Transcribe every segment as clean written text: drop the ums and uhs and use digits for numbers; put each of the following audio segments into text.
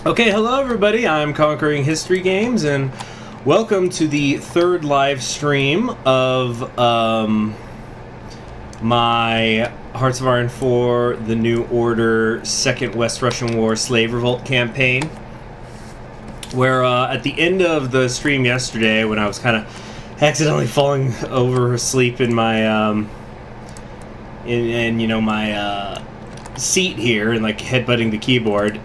Okay, hello everybody, I'm Conquering History Games, and welcome to the third live stream of my Hearts of Iron 4, The New Order, Second West Russian War Slave Revolt campaign, where at the end of the stream yesterday, when I was kind of accidentally falling over asleep in my, my seat here, and like headbutting the keyboard,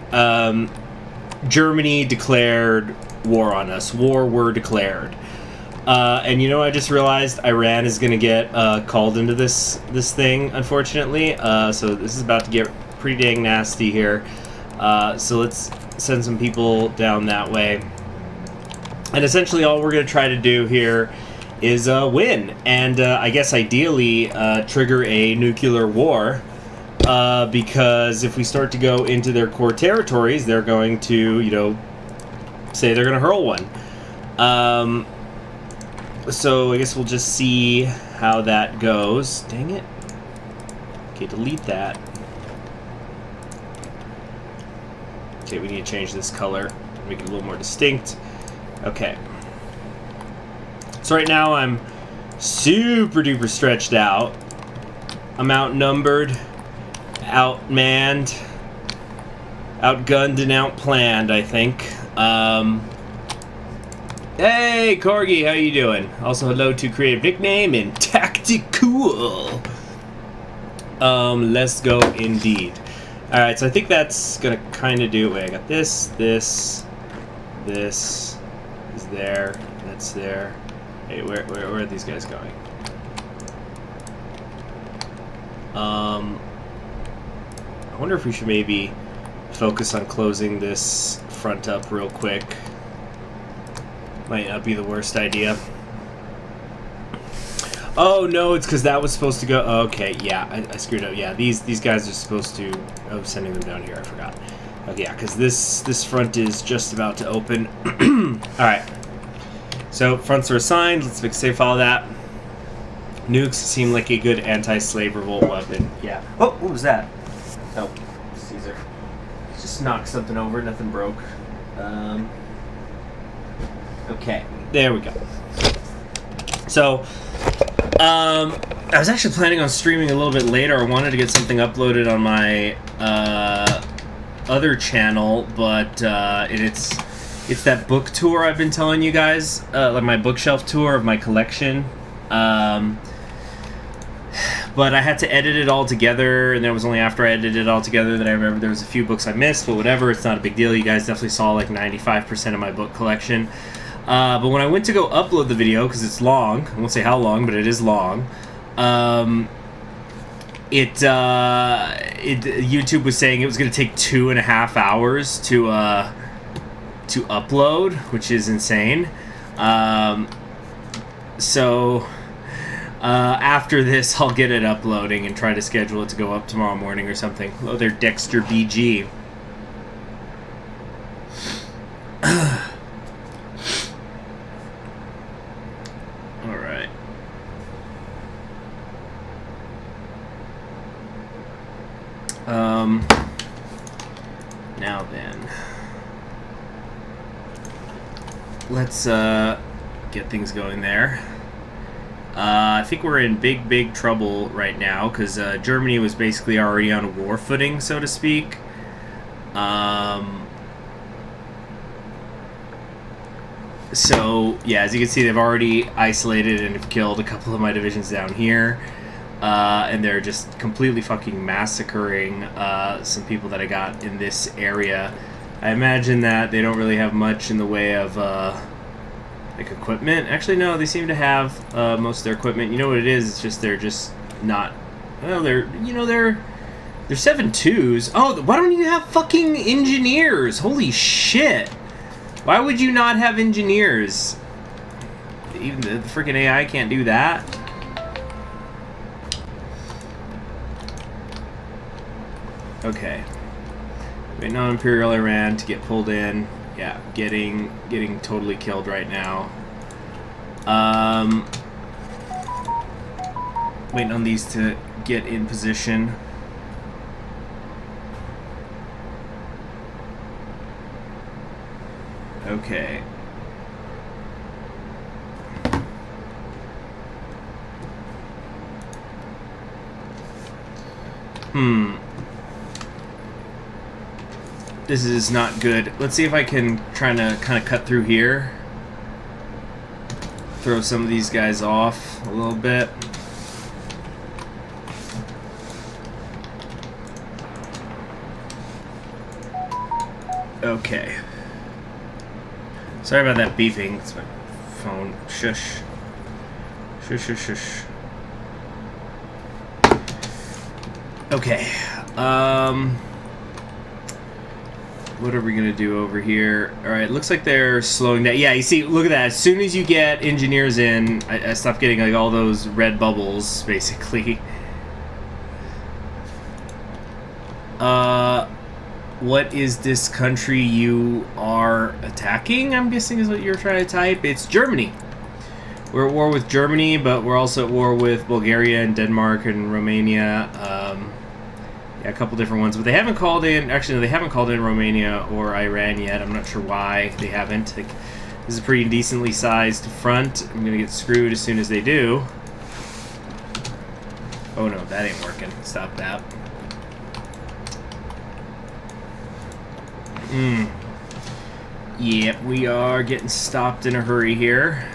Germany declared war on us. War were declared. And I just realized Iran is going to get called into this thing, unfortunately. So this is about to get pretty dang nasty here. So let's send some people down that way. And essentially all we're going to try to do here is win. And I guess ideally trigger a nuclear war. Because if we start to go into their core territories, they're going to, say they're going to hurl one. So I guess we'll just see how that goes. Dang it. Okay, delete that. Okay, we need to change this color, make it a little more distinct. Okay. So right now I'm super duper stretched out. I'm outnumbered, outmanned, outgunned, and outplanned, I think. Hey, Corgi, how you doing? Also, hello to Creative Nickname and Tactical. Let's go indeed. Alright, so I think that's gonna kind of do it. Wait, I got this is there, that's there. Hey, where are these guys going? I wonder if we should maybe focus on closing this front up real quick. Might not be the worst idea. Oh no, it's because that was supposed to go. Oh, okay, yeah, I screwed up. Yeah, these guys are supposed to. Oh, sending them down here. I forgot. Okay, yeah, because this front is just about to open. All right. So fronts are assigned. Let's make a save file of that. Nukes seem like a good anti-slave revolt weapon. Yeah. Oh, what was that? Oh, Caesar. Just knocked something over. Nothing broke. Okay, there we go. So, I was actually planning on streaming a little bit later. I wanted to get something uploaded on my other channel, but it's that book tour I've been telling you guys, like my bookshelf tour of my collection. But I had to edit it all together, and then it was only after I edited it all together that I remembered there was a few books I missed, but whatever, it's not a big deal. You guys definitely saw like 95% of my book collection. But when I went to go upload the video, because it's long, I won't say how long, but it is long, YouTube was saying it was going to take 2.5 hours to upload, which is insane. So after this, I'll get it uploading and try to schedule it to go up tomorrow morning or something. Oh, they're Dexter BG. Alright. Now then. Let's get things going there. I think we're in big trouble right now because Germany was basically already on war footing, so to speak. So, yeah, as you can see, they've already isolated and have killed a couple of my divisions down here. And they're just completely fucking massacring some people that I got in this area. I imagine that they don't really have much in the way of like equipment. Actually, no, they seem to have most of their equipment. You know what it is? It's just they're just not. Well, they're 7.2s. Oh, why don't you have fucking engineers? Holy shit! Why would you not have engineers? Even the freaking AI can't do that. Okay. Waiting on Imperial Iran to get pulled in. Yeah, getting totally killed right now. Waiting on these to get in position. Okay. This is not good. Let's see if I can try to kind of cut through here. Throw some of these guys off a little bit. Okay. Sorry about that beeping. It's my phone. Shush. Shush, shush, shush. Okay. What are we gonna do over here? Alright, looks like they're slowing down. Yeah, you see, look at that. As soon as you get engineers in, I stop getting like all those red bubbles, basically. What is this country you are attacking? I'm guessing is what you're trying to type. It's Germany. We're at war with Germany, but we're also at war with Bulgaria and Denmark and Romania. Yeah, a couple different ones, but they haven't called in. Actually, no, they haven't called in Romania or Iran yet. I'm not sure why they haven't. Like, this is a pretty decently sized front. I'm gonna get screwed as soon as they do. Oh no, that ain't working. Stop that. Yep, we are getting stopped in a hurry here.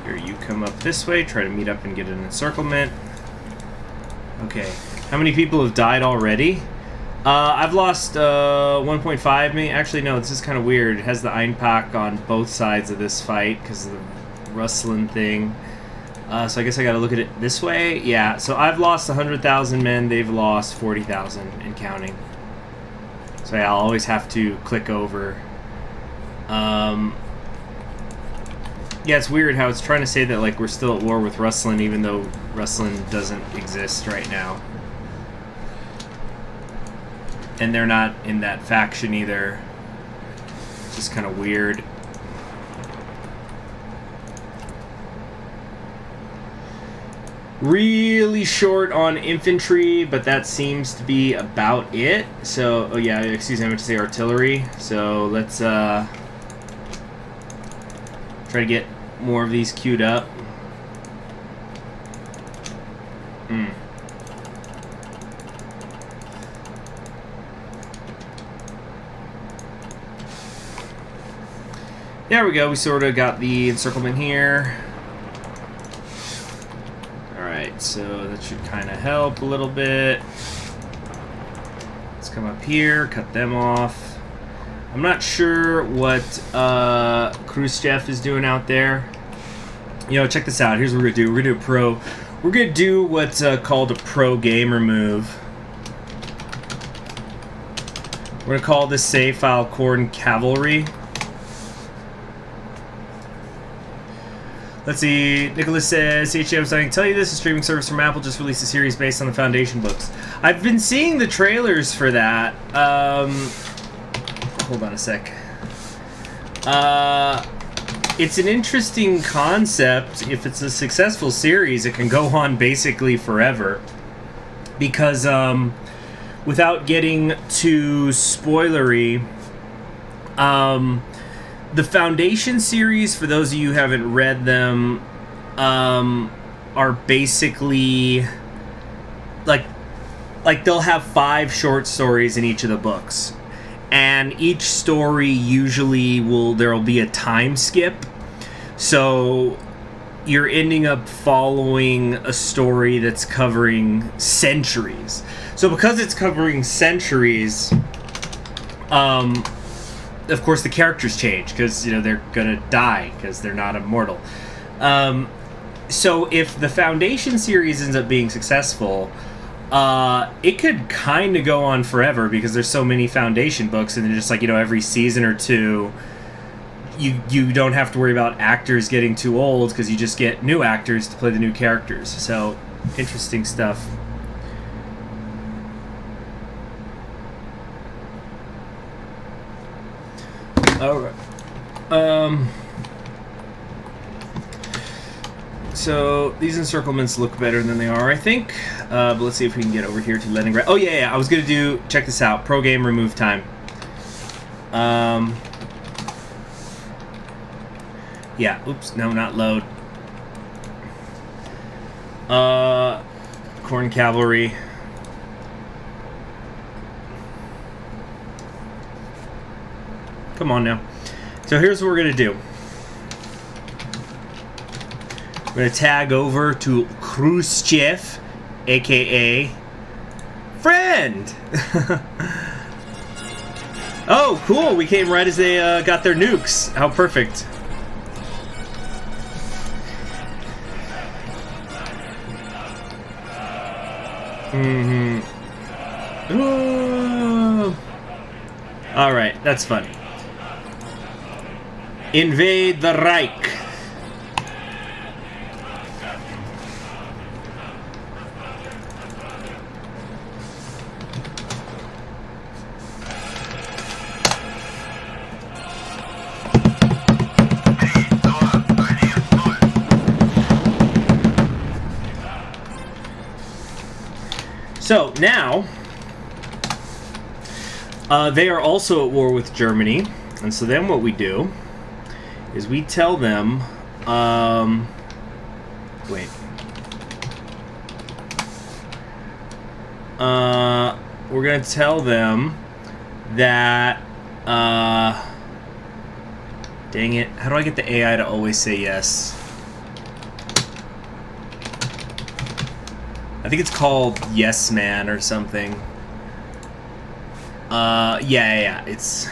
Here, you come up this way, try to meet up and get an encirclement. Okay, how many people have died already? I've lost 1.5 million. Actually, no, this is kind of weird. It has the Einpack on both sides of this fight because of the rustling thing. So I guess I gotta look at it this way. Yeah, so I've lost 100,000 men. They've lost 40,000 and counting. So yeah, I'll always have to click over. Yeah, it's weird how it's trying to say that like we're still at war with Ruslan, even though Ruslan doesn't exist right now. And they're not in that faction either. It's just kind of weird. Really short on infantry, but that seems to be about it. So, oh yeah, excuse me, I meant to say artillery. So let's try to get more of these queued up. There we go, we sort of got the encirclement here. Alright, so that should kind of help a little bit. Let's come up here, cut them off. I'm not sure what Khrushchev is doing out there. You know, check this out. Here's what we're gonna do. We're gonna do a pro. We're gonna do what's called a pro gamer move. We're gonna call this save file Corn Cavalry. Let's see. Nicholas says, CHM, so I can tell you this, a streaming service from Apple just released a series based on the Foundation books. I've been seeing the trailers for that. Hold on a sec. It's an interesting concept. If it's a successful series, it can go on basically forever. Because, without getting too spoilery, the Foundation series, for those of you who haven't read them, are basically like they'll have 5 short stories in each of the books, and each story usually there'll be a time skip, so you're ending up following a story that's covering centuries. So because it's covering centuries, of course the characters change because, you know, they're gonna die because they're not immortal. So if the Foundation series ends up being successful, it could kind of go on forever because there's so many Foundation books, and then just like, you know, every season or two you don't have to worry about actors getting too old because you just get new actors to play the new characters. So interesting stuff. Alright. So these encirclements look better than they are, I think. But let's see if we can get over here to Leningrad. Oh yeah, I was gonna do. Check this out. Pro game remove time. Yeah. Oops. No, not load. Corn cavalry. Come on now. So here's what we're gonna do. We're going to tag over to Khrushchev, a.k.a. friend. Oh, cool. We came right as they got their nukes. How perfect. All right, that's fun. Invade the Reich. So now, they are also at war with Germany, and so then what we do is we tell them, wait, we're gonna tell them that, dang it, how do I get the AI to always say yes? I think it's called Yes Man or something. Yeah, it's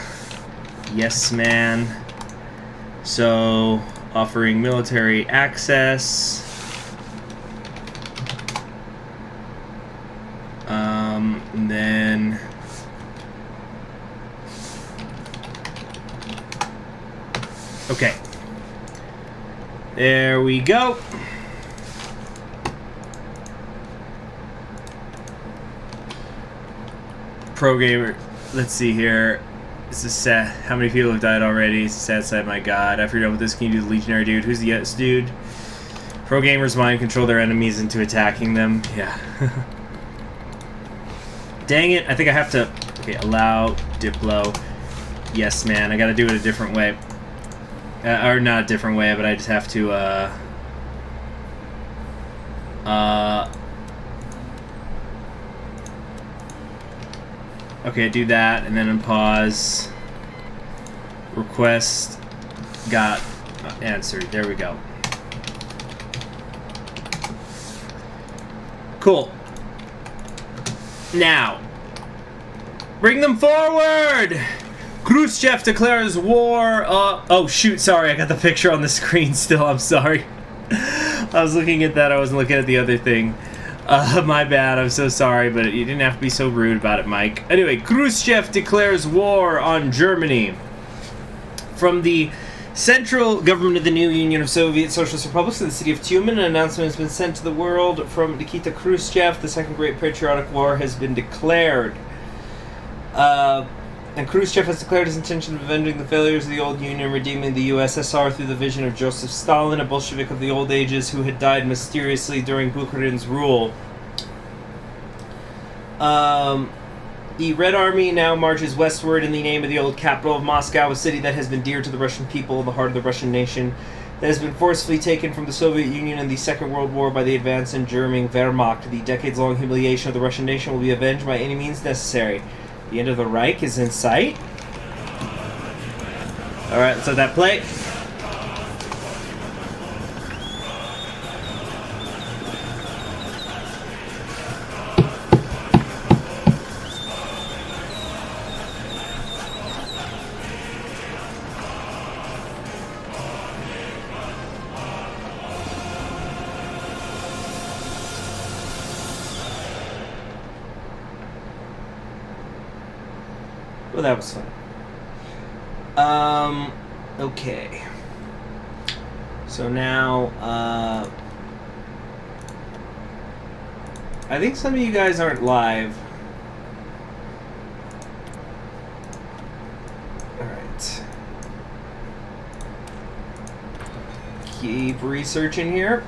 Yes Man. So, offering military access. And then... Okay. There we go. Pro gamer, let's see here. This is sad. How many people have died already? It's a sad sight, my god. After you're done with this, can you do the Legionary dude? Who's the yes dude? Pro gamers mind control their enemies into attacking them. Yeah. Dang it, I think I have to... Okay, allow, Diplo. Yes, man, I gotta do it a different way. Or not a different way, but I just have to, okay, do that, and then unpause. Request got answered. There we go. Cool. Now, bring them forward! Khrushchev declares war. Oh, shoot, sorry, I got the picture on the screen still. I'm sorry. I was looking at that, I wasn't looking at the other thing. My bad, I'm so sorry, but you didn't have to be so rude about it, Mike. Anyway, Khrushchev declares war on Germany. From the central government of the new Union of Soviet Socialist Republics to the city of Tyumen, an announcement has been sent to the world from Nikita Khrushchev. The Second Great Patriotic War has been declared. And Khrushchev has declared his intention of avenging the failures of the old Union and redeeming the USSR through the vision of Joseph Stalin, a Bolshevik of the old ages who had died mysteriously during Bukharin's rule. The Red Army now marches westward in the name of the old capital of Moscow, a city that has been dear to the Russian people, the heart of the Russian nation, that has been forcefully taken from the Soviet Union in the Second World War by the advancing German Wehrmacht. The decades-long humiliation of the Russian nation will be avenged by any means necessary. The end of the Reich is in sight. Alright, let's let that play. Well, that was fun. Okay. So now, I think some of you guys aren't live. Alright. Keep researching here.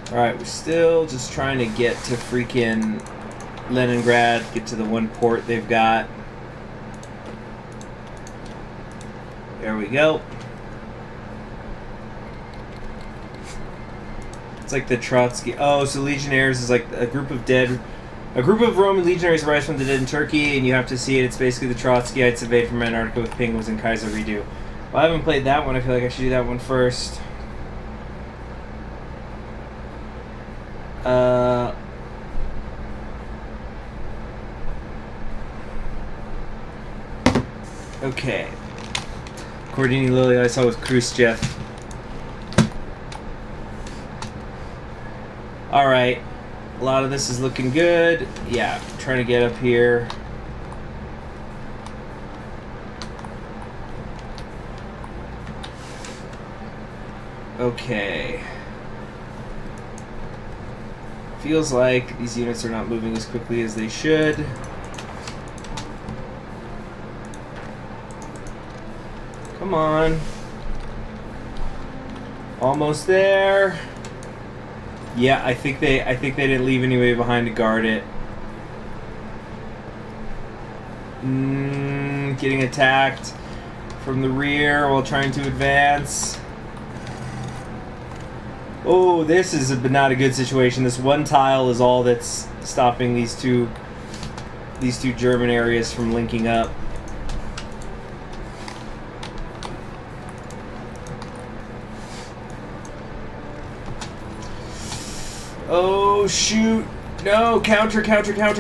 Alright, we're still just trying to get to freaking Leningrad, get to the one port they've got. There we go. It's like the Trotsky. Oh, so Legionnaires is like a group of Roman legionaries rise from the dead in Turkey, and you have to see it. It's basically the Trotskyites invade from Antarctica with penguins and Kaiser redo. Well, I haven't played that one. I feel like I should do that one first. Okay. Cordini Lily I saw with Khrushchev. Alright. A lot of this is looking good. Yeah, trying to get up here. Okay. Feels like these units are not moving as quickly as they should. Come on. Almost there. Yeah, I think they didn't leave anybody behind to guard it. Getting attacked from the rear while trying to advance. Oh, this is not a good situation. This one tile is all that's stopping these two German areas from linking up. Oh, shoot. No, counter.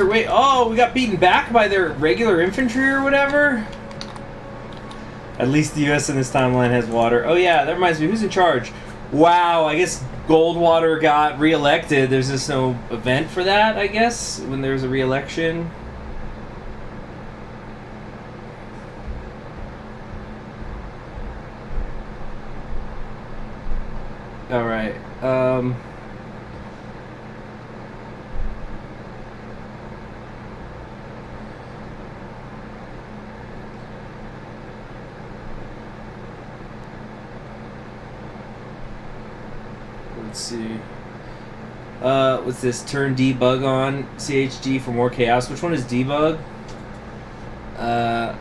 Wait, oh, we got beaten back by their regular infantry or whatever? At least the U.S. in this timeline has water. Oh, yeah, that reminds me. Who's in charge? Wow, I guess Goldwater got re-elected. There's just no event for that, I guess, when there's a re-election. Alright, let's see. What's this? Turn debug on CHG for more chaos. Which one is debug? Okay.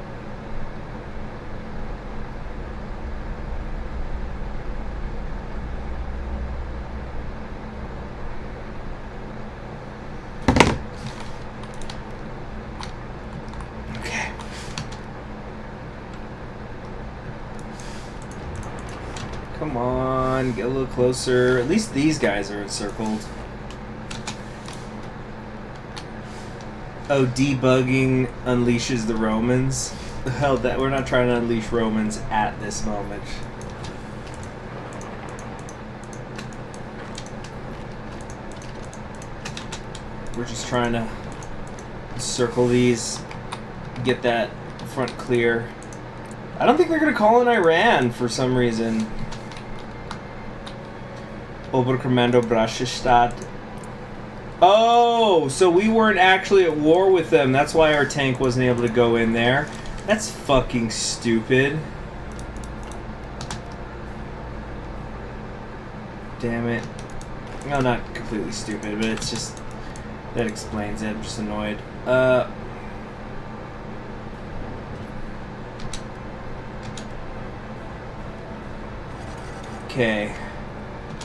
Come on, get a little closer. At least these guys are encircled. Oh, debugging unleashes the Romans. Hell, that we're not trying to unleash Romans at this moment. We're just trying to circle these, get that front clear. I don't think they're going to call in Iran for some reason. Oberkommando Braschestadt. Oh, so we weren't actually at war with them. That's why our tank wasn't able to go in there. That's fucking stupid. Damn it. No, not completely stupid, but it's just... that explains it. I'm just annoyed. Okay.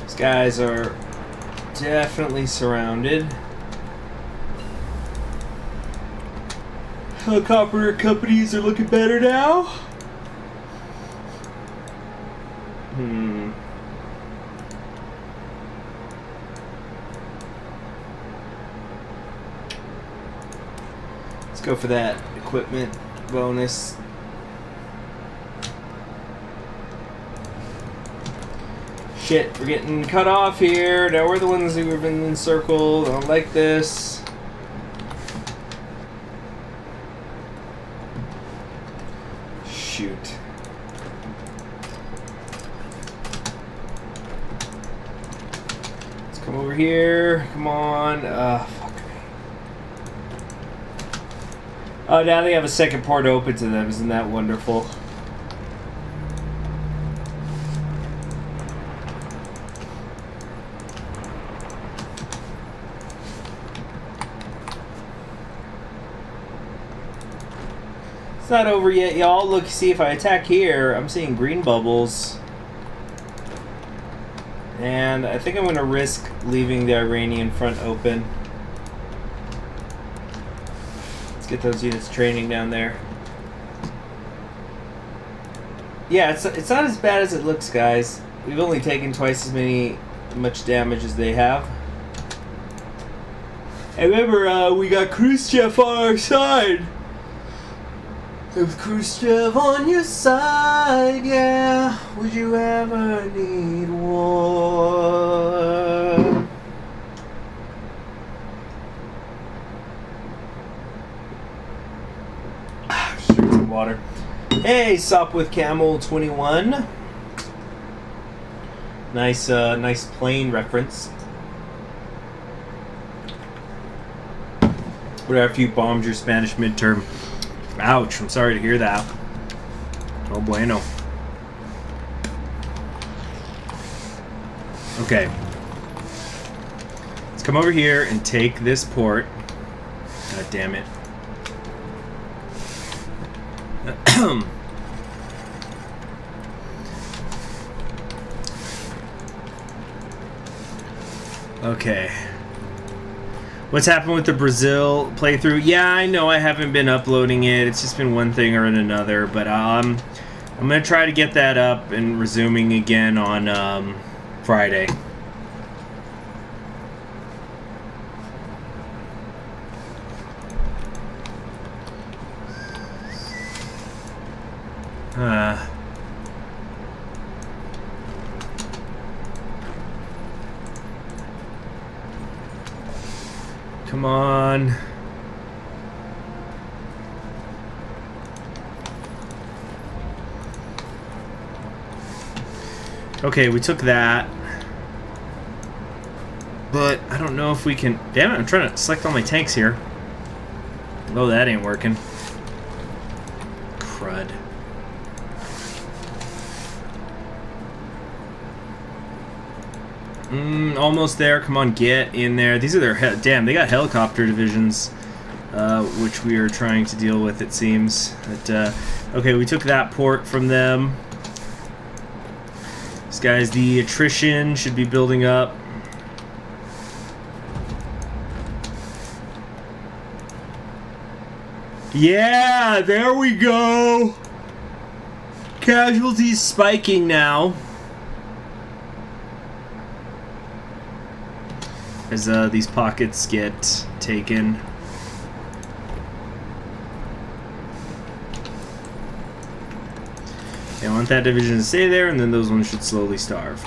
These guys are definitely surrounded. Helicopter companies are looking better now. Let's go for that equipment bonus. Shit, we're getting cut off here. Now we're the ones who have been encircled. I don't like this. Shoot. Let's come over here. Come on. Fuck me. Oh, now they have a second port open to them. Isn't that wonderful? not over yet, y'all. Look, see, if I attack here, I'm seeing green bubbles. And I think I'm going to risk leaving the Iranian front open. Let's get those units training down there. Yeah, it's not as bad as it looks, guys. We've only taken twice as much damage as they have. And remember, we got Khrushchev on our side. With Khrushchev on your side, yeah, would you ever need war? Just drink some water. Hey, Sop with Camel 21. Nice plane reference. What after you bombed your Spanish midterm? Ouch, I'm sorry to hear that. Oh bueno. Okay. Let's come over here and take this port. God damn it. Okay. What's happened with the Brazil playthrough? Yeah, I know I haven't been uploading it. It's just been one thing or another. But I'm going to try to get that up and resuming again on Friday. Come on. Okay, we took that. But I don't know if we can... Damn it, I'm trying to select all my tanks here. Oh, that ain't working. Crud. Almost there. Come on, get in there. These are their... Damn, they got helicopter divisions, which we are trying to deal with, it seems. But, okay, we took that port from them. These guys, the attrition should be building up. Yeah, there we go. Casualties spiking now. As these pockets get taken. I want that division to stay there, and then those ones should slowly starve.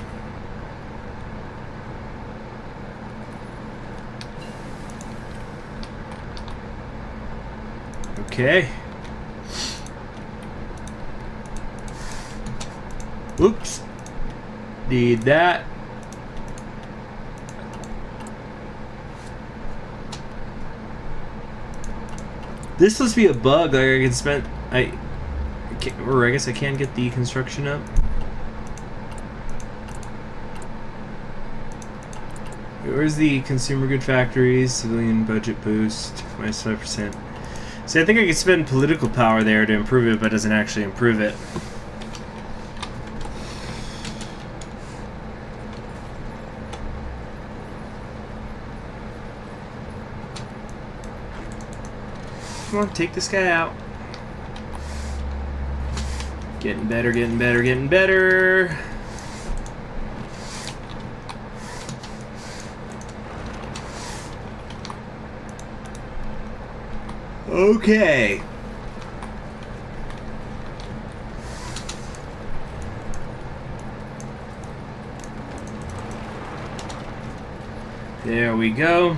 Okay. Oops. Need that. This must be a bug. Like I can spend, I guess I can get the construction up. Where's the consumer good factories? Civilian budget boost, -5%. See, I think I could spend political power there to improve it, but it doesn't actually improve it. Come on, take this guy out. Getting better, getting better, getting better. Okay. There we go.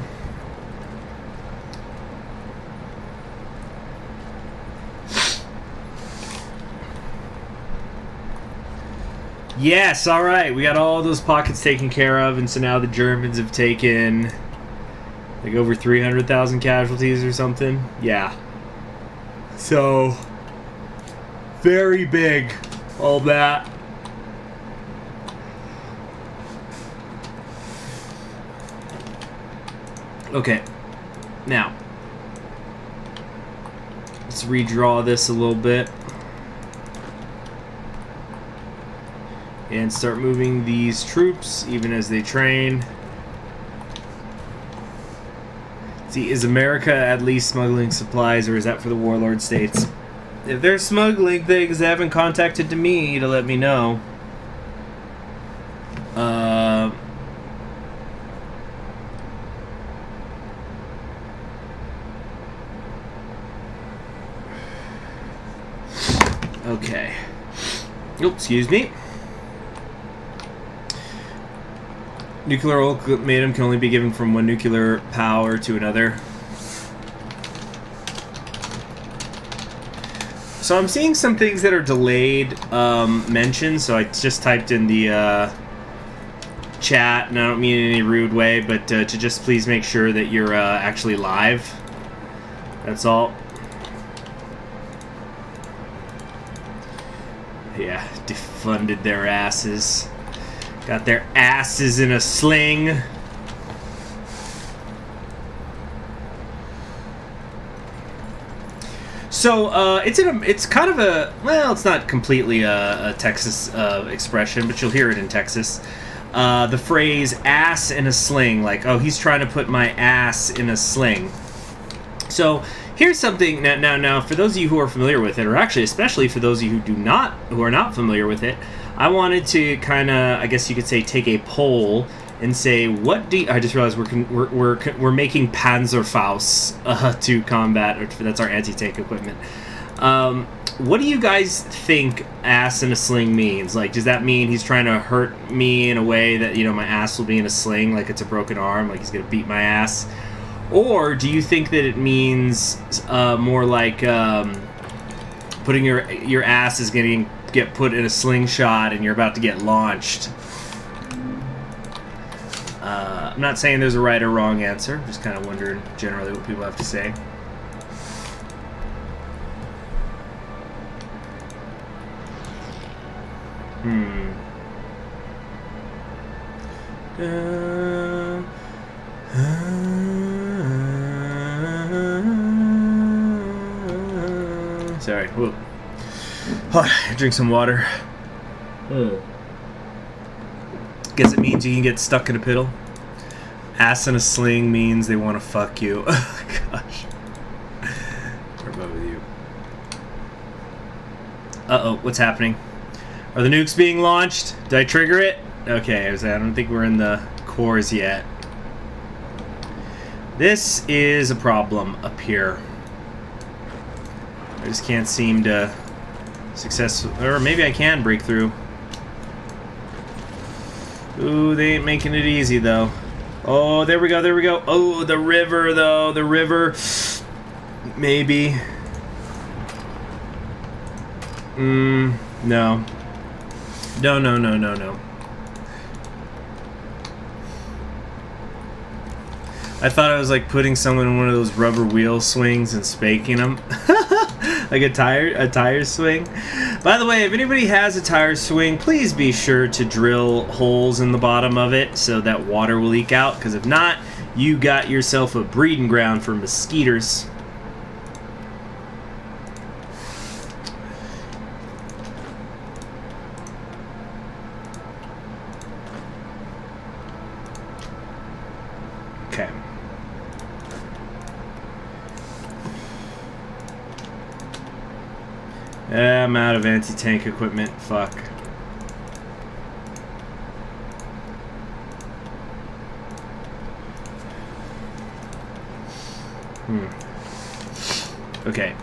Yes, alright, we got all those pockets taken care of, and so now the Germans have taken like over 300,000 casualties or something. Yeah. So, very big, all that. Okay, now, Let's redraw this a little bit. And start moving these troops, even as they train. See, is America at least smuggling supplies, or is that for the warlord states? If they're smuggling things, they haven't contacted to me to let me know. Okay. Oh, excuse me. Nuclear ultimatum can only be given from one nuclear power to another. So I'm seeing some things that are delayed mentioned, so I just typed in the chat, and I don't mean in any rude way, but to just please make sure that you're actually live. That's all. Yeah, defunded their asses. Got their asses in a sling. So it's kind of a, well, it's not completely a Texas expression, but you'll hear it in Texas. The phrase "ass in a sling," like, oh, he's trying to put my ass in a sling. So here's something now for those of you who are familiar with it, or actually especially for those of you who are not familiar with it, I wanted to kind of, I guess you could say, take a poll and say, what do you, I just realized we're making Panzerfaust to combat, or that's our anti-tank equipment. What do you guys think "ass in a sling" means? Like, does that mean he's trying to hurt me in a way that, you know, my ass will be in a sling, like it's a broken arm, like he's gonna beat my ass? Or do you think that it means more like putting your ass is getting get put in a slingshot and you're about to get launched? I'm not saying there's a right or wrong answer. Just kind of wondering generally what people have to say. Sorry. Whoa. Oh, drink some water. Guess it means you can get stuck in a piddle. Ass in a sling means they want to fuck you. Oh, gosh. We're above with you. Uh-oh, what's happening? Are the nukes being launched? Did I trigger it? Okay, I don't think we're in the cores yet. This is a problem up here. I just can't seem to or maybe I can break through. Ooh, they ain't making it easy though. Oh, there we go, there we go. Oh, the river though, the river. Maybe. No. No, no, no, no, no. I thought I was like putting someone in one of those rubber wheel swings and spanking them. Like a tire swing. By the way, if anybody has a tire swing, please be sure to drill holes in the bottom of it so that water will leak out, because if not, you got yourself a breeding ground for mosquitoes. Okay. I'm out of anti-tank equipment. Fuck. Okay.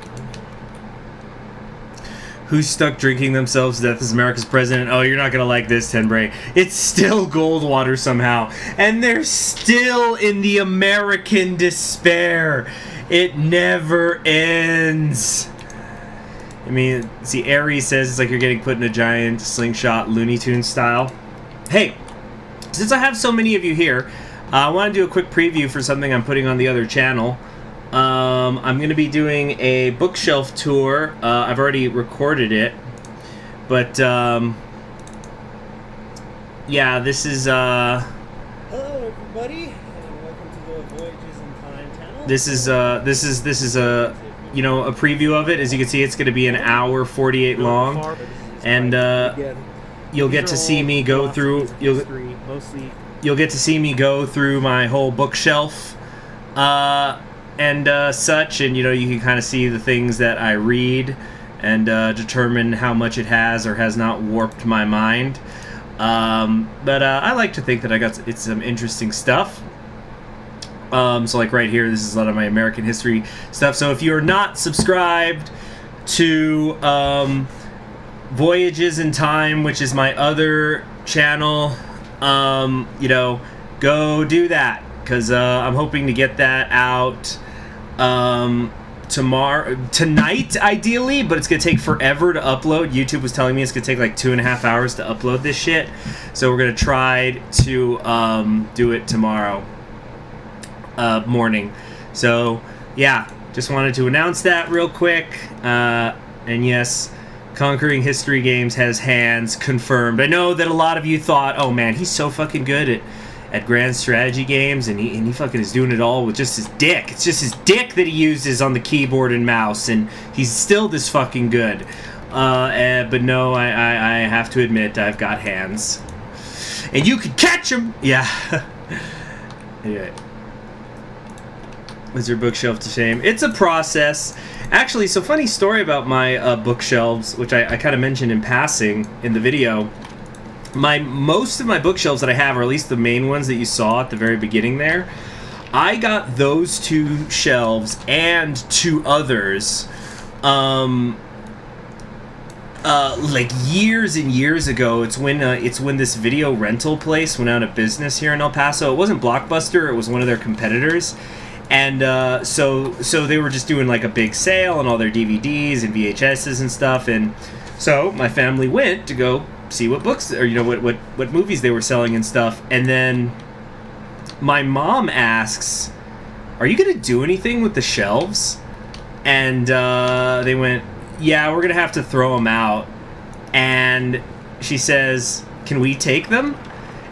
Who's stuck drinking themselves to death as America's president? Oh, you're not gonna like this, Tenbray. It's still Goldwater somehow. And they're still in the American despair. It never ends. I mean, see, Aries says it's like you're getting put in a giant slingshot Looney Tunes style. Hey, since I have so many of you here, I want to do a quick preview for something I'm putting on the other channel. I'm going to be doing a bookshelf tour. I've already recorded it. But, yeah, this is, Hello, everybody, and welcome to the Voyages in Time channel. This is a you know, a preview of it. As you can see, it's going to be an hour 48 long, and you'll get to see me go through. You'll get to see me go through my whole bookshelf, and such, and you know, you can kind of see the things that I read, and determine how much it has or has not warped my mind. But I like to think that it's some interesting stuff. So like right here, this is a lot of my American history stuff. So if you're not subscribed to Voyages in Time, which is my other channel, you know, go do that, because I'm hoping to get that out tonight ideally, but it's gonna take forever to upload. YouTube was telling me it's gonna take like 2.5 hours to upload this shit, so we're gonna try to do it tomorrow morning. So yeah, just wanted to announce that real quick. And yes, Conquering History Games has hands, confirmed. I know that a lot of you thought, oh man, he's so fucking good at grand strategy games, and he fucking is doing it all with just his dick. It's just his dick that he uses on the keyboard and mouse, and he's still this fucking good. But no, I have to admit, I've got hands. And you can catch them! Yeah. Anyway. Was your bookshelf to shame? It's a process. Actually, so funny story about my bookshelves, which I kind of mentioned in passing in the video. Most of my bookshelves that I have, or at least the main ones that you saw at the very beginning there, I got those 2 shelves and 2 others, like years and years ago. It's when this video rental place went out of business here in El Paso. It wasn't Blockbuster; it was one of their competitors. And so they were just doing like a big sale on all their DVDs and VHSs and stuff. And so my family went to go see what books, or you know, what movies they were selling and stuff. And then my mom asks, "Are you gonna do anything with the shelves?" And they went, "Yeah, we're gonna have to throw them out." And she says, "Can we take them?"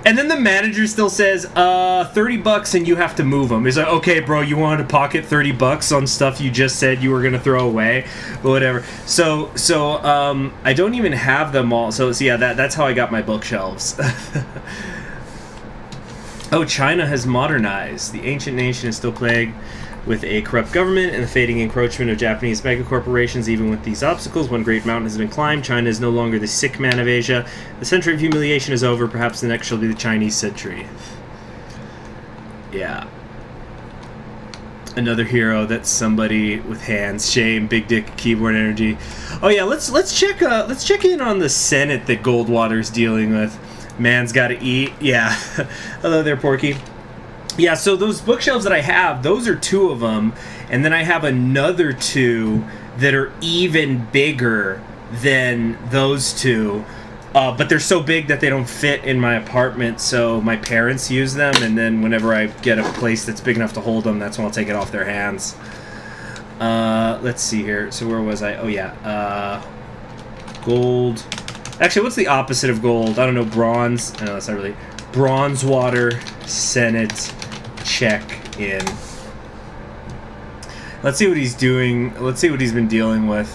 And then the manager still says, $30 and you have to move them. He's like, okay, bro, you wanted to pocket $30 on stuff you just said you were going to throw away? Or whatever. So I don't even have them all. So yeah, that's how I got my bookshelves. Oh, China has modernized. The ancient nation is still plagued with a corrupt government and the fading encroachment of Japanese megacorporations. Even with these obstacles, one great mountain has been climbed. China is no longer the sick man of Asia. The century of humiliation is over. Perhaps the next shall be the Chinese century. Yeah. Another hero that's somebody with hands. Shame, big dick, keyboard energy. Oh yeah, let's check in on the Senate that Goldwater's dealing with. Man's gotta eat. Yeah. Hello there, Porky. Yeah, so those bookshelves that I have, those are 2 of them, and then I have another 2 that are even bigger than those 2, but they're so big that they don't fit in my apartment, so my parents use them, and then whenever I get a place that's big enough to hold them, that's when I'll take it off their hands. Let's see here. So where was I? Oh yeah, gold. Actually, what's the opposite of gold? I don't know, bronze. No, that's not really. Bronze water, Senate, check in. Let's see what he's doing. Let's see what he's been dealing with.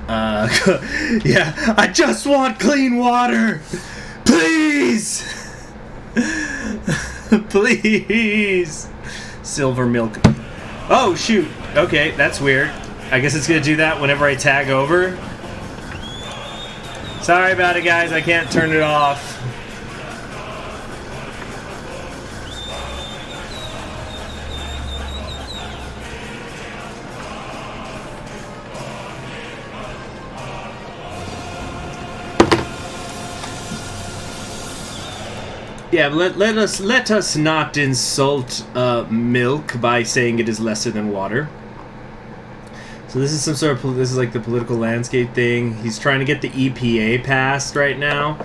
Yeah, I just want clean water! Please! Please! Silver milk. Oh, shoot. Okay, that's weird. I guess it's gonna do that whenever I tag over. Sorry about it, guys. I can't turn it off. Yeah, let us not insult milk by saying it is lesser than water. So this is some sort of this is like the political landscape thing. He's trying to get the EPA passed right now.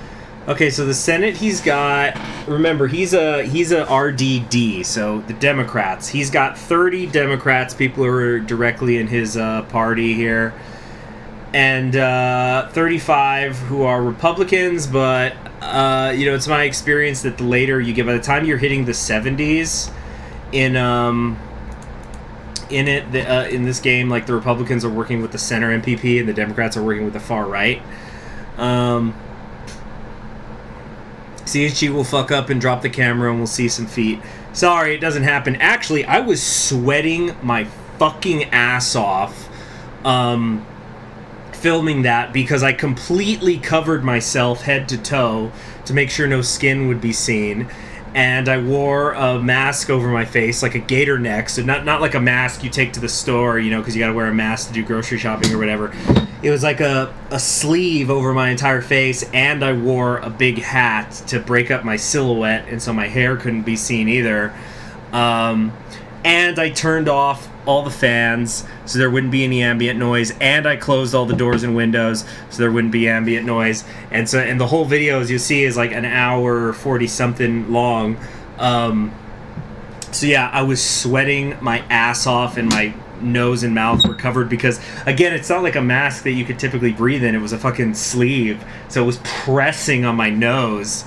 Okay, so the Senate he's got. Remember, he's a RDD, so the Democrats. He's got 30 Democrats, people who are directly in his party here, and 35 who are Republicans. But you know, it's my experience that the later you get, by the time you're hitting the 70s in it, in this game, like the Republicans are working with the center MPP and the Democrats are working with the far right. CHG will fuck up and drop the camera and we'll see some feet. Sorry, it doesn't happen. Actually, I was sweating my fucking ass off filming that because I completely covered myself head to toe to make sure no skin would be seen. And I wore a mask over my face, like a gator neck. So not like a mask you take to the store, you know, because you got to wear a mask to do grocery shopping or whatever. It was like a sleeve over my entire face, and I wore a big hat to break up my silhouette, and so my hair couldn't be seen either. And I turned off all the fans so there wouldn't be any ambient noise, and I closed all the doors and windows so there wouldn't be ambient noise. And the whole video, as you see, is like an hour 40 something long. So yeah, I was sweating my ass off and my nose and mouth were covered because, again, it's not like a mask that you could typically breathe in. It was a fucking sleeve, so it was pressing on my nose.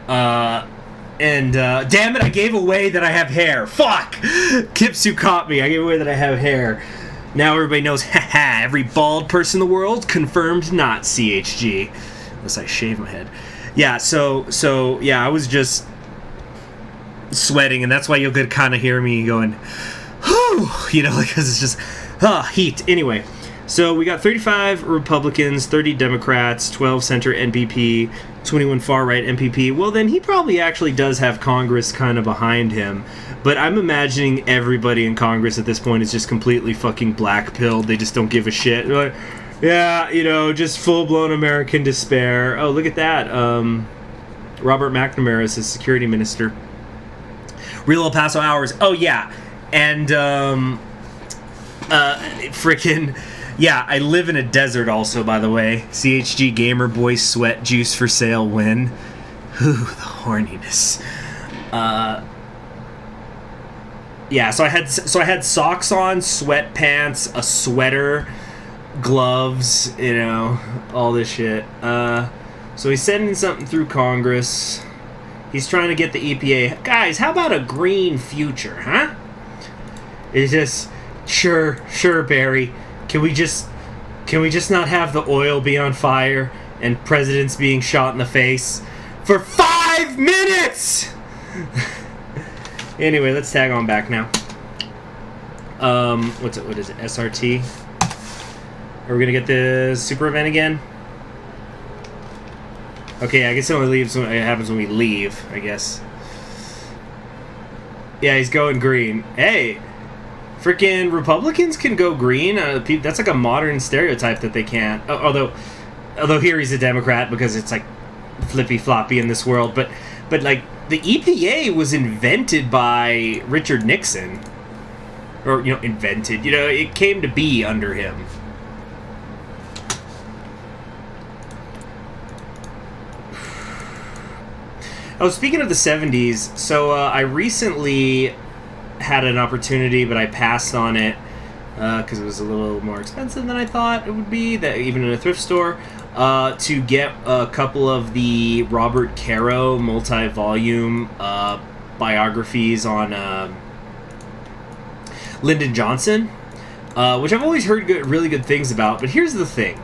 And damn it, I gave away that I have hair. Fuck! Kipsu caught me. I gave away that I have hair. Now everybody knows, haha, every bald person in the world confirmed not CHG. Unless I shave my head. Yeah, so yeah, I was just sweating, and that's why you'll kind of hear me going, whew, you know, because it's just, heat. Anyway, so we got 35 Republicans, 30 Democrats, 12 center NPP, 21 far-right MPP. Well, then he probably actually does have Congress kind of behind him. But I'm imagining everybody in Congress at this point is just completely fucking black-pilled. They just don't give a shit. They're like, yeah, you know, just full-blown American despair. Oh, look at that. Robert McNamara is his security minister. Real El Paso hours. Oh, yeah. And, freaking... Yeah, I live in a desert also, by the way. CHG Gamer Boy Sweat Juice for Sale win. Ooh, the horniness. Yeah, so I had socks on, sweatpants, a sweater, gloves, you know, all this shit. So he's sending something through Congress. He's trying to get the EPA. Guys, how about a green future, huh? It's just, sure, Barry. Can we just not have the oil be on fire and presidents being shot in the face for 5 minutes? Anyway, let's tag on back now. What is it? SRT? Are we gonna get the super event again? Okay, I guess it only leaves when it happens when we leave, I guess. Yeah, he's going green. Hey! Freaking Republicans can go green. That's like a modern stereotype that they can't. Although here he's a Democrat because it's like flippy floppy in this world. But like the EPA was invented by Richard Nixon, or invented. It came to be under him. Oh, speaking of the 70s, so I recently had an opportunity, but I passed on it because it was a little more expensive than I thought it would be, that even in a thrift store, to get a couple of the Robert Caro multi-volume biographies on Lyndon Johnson, which I've always heard really good things about. But here's the thing.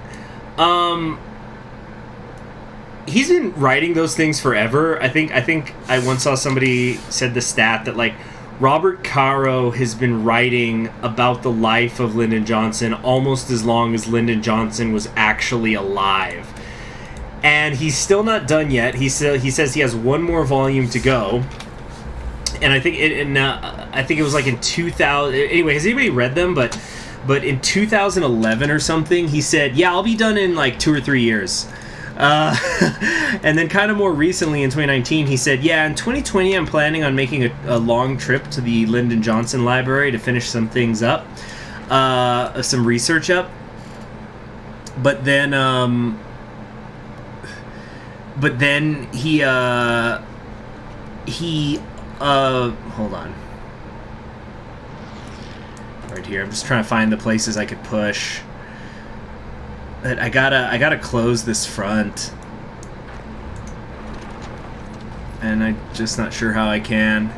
He's been writing those things forever. I think I once saw somebody said the stat that, like, Robert Caro has been writing about the life of Lyndon Johnson almost as long as Lyndon Johnson was actually alive. And he's still not done yet. He says he has one more volume to go. And I think I think it was like in 2000. Anyway, has anybody read them? But in 2011 or something, he said, "Yeah, I'll be done in like 2 or 3 years." And then kind of more recently in 2019, he said, yeah, in 2020 I'm planning on making a long trip to the Lyndon Johnson Library to finish some things up, some research up. But then he hold on. Right here, I'm just trying to find the places I could push. But I gotta close this front, and I'm just not sure how I can.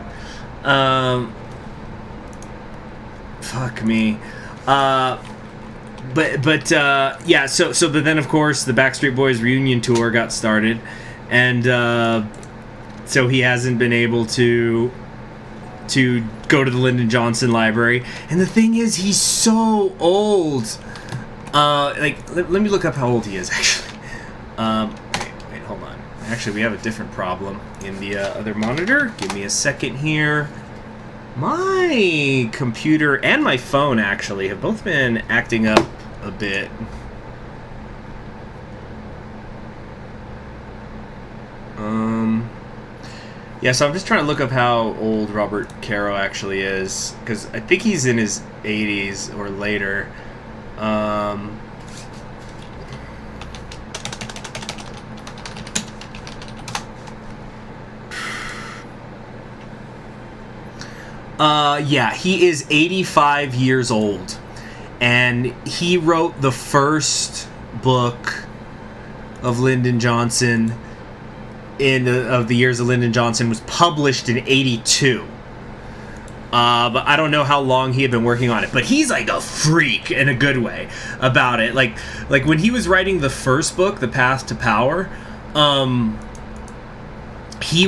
fuck me. But then of course the Backstreet Boys reunion tour got started, and so he hasn't been able to go to the Lyndon Johnson library. And the thing is, he's so old. Let me look up how old he is, actually. Wait, hold on. Actually, we have a different problem in the other monitor. Give me a second here. My computer and my phone, actually, have both been acting up a bit. Yeah, so I'm just trying to look up how old Robert Caro actually is, because I think he's in his 80s or later. Yeah, he is 85 years old, and he wrote the first book of Lyndon Johnson of the years of Lyndon Johnson was published in 82. But I don't know how long he had been working on it. But he's like a freak in a good way about it. Like when he was writing the first book, The Path to Power, he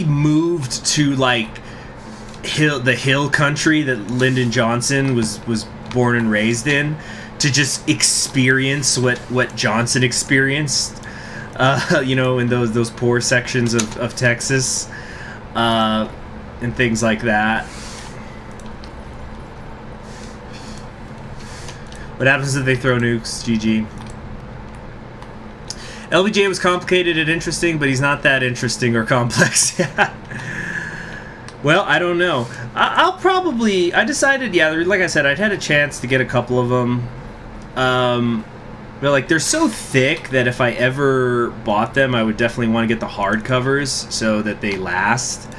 moved to like the hill country that Lyndon Johnson was born and raised in, to just experience what Johnson experienced. In those poor sections of Texas, and things like that. What happens if they throw nukes? GG. LBJ was complicated and interesting, but he's not that interesting or complex. Well, I don't know. I decided, like I said, I'd had a chance to get a couple of them. But like, they're so thick that if I ever bought them, I would definitely want to get the hardcovers so that they last.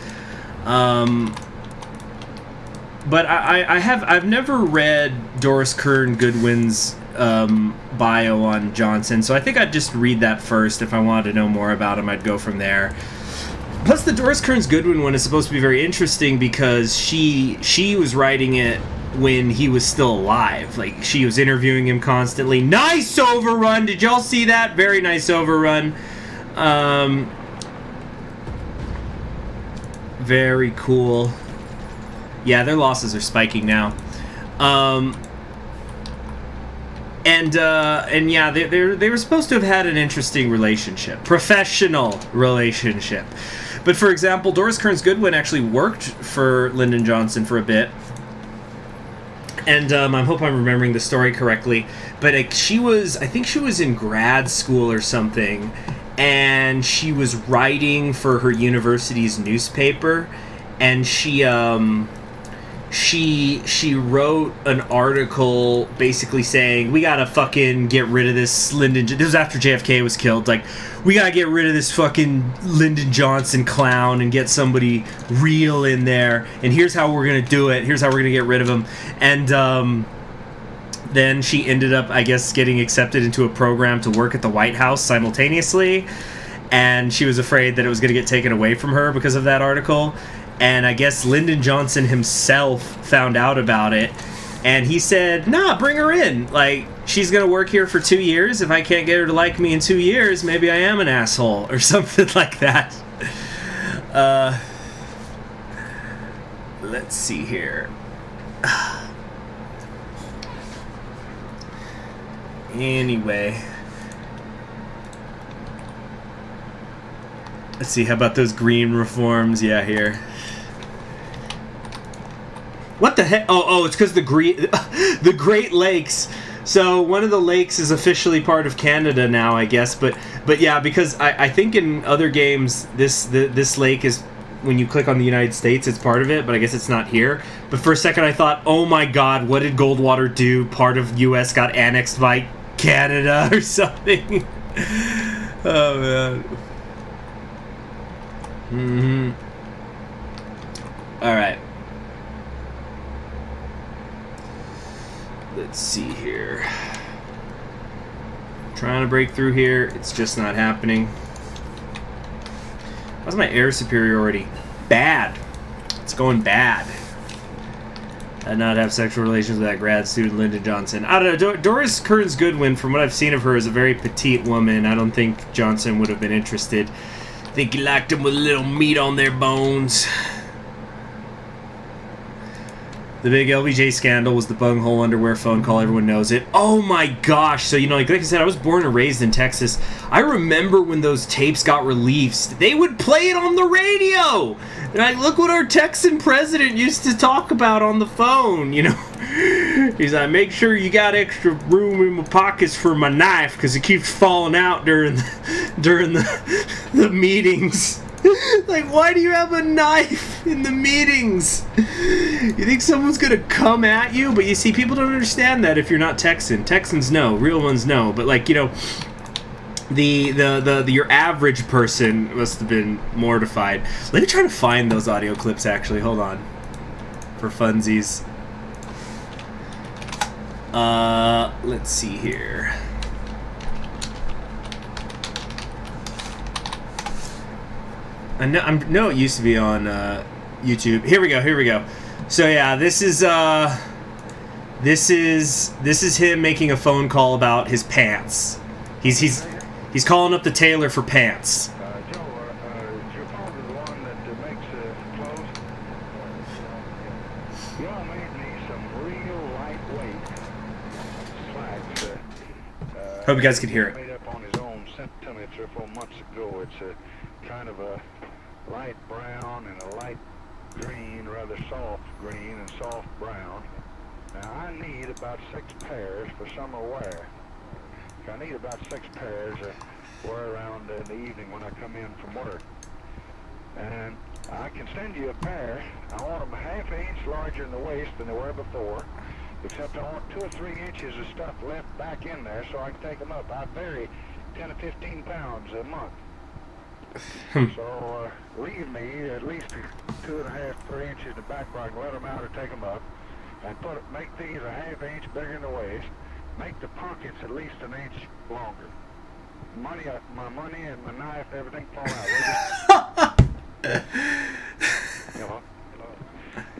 But I've never read Doris Kearns Goodwin's bio on Johnson, so I think I'd just read that first. If I wanted to know more about him, I'd go from there. Plus, the Doris Kearns Goodwin one is supposed to be very interesting because she was writing it when he was still alive. Like, she was interviewing him constantly. Nice overrun! Did y'all see that? Very nice overrun. Very cool. Yeah, their losses are spiking now. And yeah, they were supposed to have had an interesting relationship. Professional relationship. But for example, Doris Kearns Goodwin actually worked for Lyndon Johnson for a bit. And I hope I'm remembering the story correctly, but I think she was in grad school or something, and she was writing for her university's newspaper, and she wrote an article basically saying, we gotta fucking get rid of this Lyndon. This was after JFK was killed. Like, we gotta get rid of this fucking Lyndon Johnson clown and get somebody real in there. And here's how we're gonna do it. Here's how we're gonna get rid of him. And then she ended up, I guess, getting accepted into a program to work at the White House simultaneously. And she was afraid that it was gonna get taken away from her because of that article. And I guess Lyndon Johnson himself found out about it, and he said, nah, bring her in. Like, she's going to work here for 2 years. If I can't get her to like me in 2 years, maybe I am an asshole, or something like that. Let's see here. Anyway. Let's see, how about those green reforms? Yeah, here. What the heck? Oh, it's because the Great Lakes. So one of the lakes is officially part of Canada now, I guess. But yeah, because I think in other games this lake is, when you click on the United States, it's part of it. But I guess it's not here. But for a second, I thought, oh my God, what did Goldwater do? Part of U.S. got annexed by Canada or something. Oh man. All right. Let's see here. Trying to break through here. It's just not happening. How's my air superiority? Bad. It's going bad. not have sexual relations with that grad student Lyndon Johnson. I don't know. Doris Kearns Goodwin, from what I've seen of her, is a very petite woman. I don't think Johnson would have been interested. I think he liked them with a little meat on their bones. The big LBJ scandal was the bunghole underwear phone call. Everyone knows it. Oh my gosh. So, you know, like I said, I was born and raised in Texas. I remember when those tapes got released. They would play it on the radio. And like, look what our Texan president used to talk about on the phone, you know. He's like, make sure you got extra room in my pockets for my knife because it keeps falling out during the meetings. Like, why do you have a knife in the meetings? You think someone's gonna come at you? But you see, people don't understand that if you're not Texan. Texans know, real ones know. But like, you know, the your average person must have been mortified. Let me try to find those audio clips. Actually, hold on, for funsies. Let's see here. I know it used to be on YouTube. Here we go. So yeah, this is him making a phone call about his pants. He's calling up the tailor for pants. Joe, is your father the one that makes clothes? Y'all made me some real lightweight slacks. Hope you guys could hear it. Made up on his own, sent to me 3 or 4 months ago. It's a kind of a light brown and a light green, rather soft green and soft brown. Now I need about 6 pairs for summer wear. I need about 6 pairs to wear around in the evening when I come in from work. And I can send you a pair. I want them ½ inch larger in the waist than they were before, except I want 2 or 3 inches of stuff left back in there so I can take them up. I vary 10 to 15 pounds a month. So leave me at least 2.5, 3 inches in the back where I can let them out or take them up, and make these ½ inch bigger in the waist. Make the pockets at least 1 inch longer. My money and my knife, everything fall out. You know.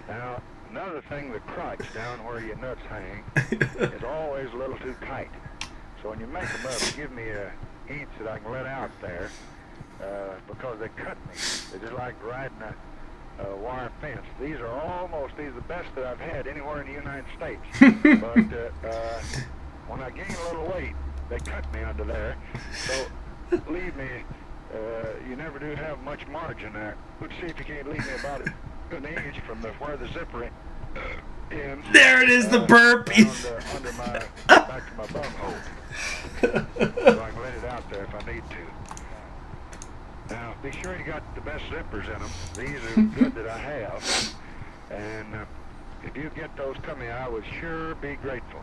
Now another thing, the crotch down where your nuts hang is always a little too tight. So when you make them up, give me 1 inch that I can let out there. Because they cut me. They're just like riding a wire fence. These are the best that I've had anywhere in the United States. But when I gain a little weight, they cut me under there. So leave me, you never do have much margin there. Let's see if you can't leave me about 1 inch from where the zipper ends. There it is, the burp. Under my, back to my bunghole. So I can let it out there if I need to. Now, be sure you got the best zippers in them. These are good that I have. And if you get those to me, I would sure be grateful.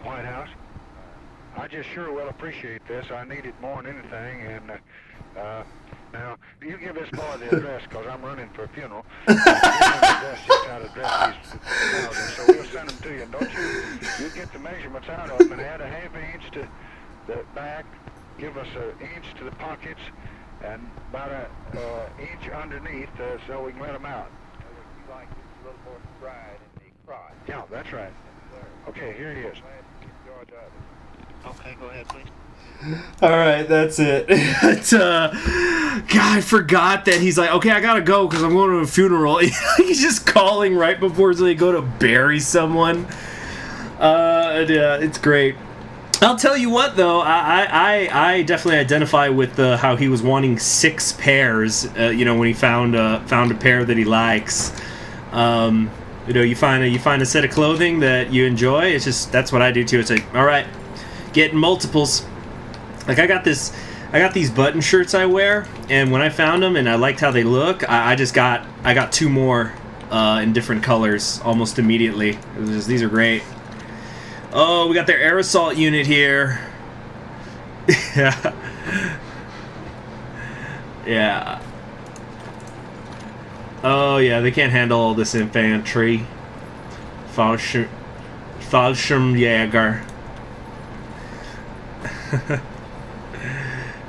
White House? I just sure will appreciate this. I need it more than anything. And now, you give this boy the address, because I'm running for a funeral. Give him the address, just how to address these houses. So we'll send them to you. And don't you get the measurements out of them and add ½ inch to the back. Give us 1 inch to the pockets and about 1 inch underneath so we can let them out. You like just a little more stride in the crotch. Yeah, that's right. Okay, here he is. Okay, go ahead, please. All right, that's it. God, I forgot that he's like, okay, I gotta go because I'm going to a funeral. He's just calling right before they go to bury someone. Yeah, it's great. I'll tell you what, though, I definitely identify with how he was wanting 6 pairs. You know, when he found a pair that he likes. You know, you find a set of clothing that you enjoy. It's just that's what I do too. It's like, all right, getting multiples. Like I got these button shirts I wear, and when I found them and I liked how they look, I got 2 more in different colors almost immediately. These are great. Oh, we got their air assault unit here. Yeah. Yeah. Oh, yeah, they can't handle all this infantry. Fallschirmjäger.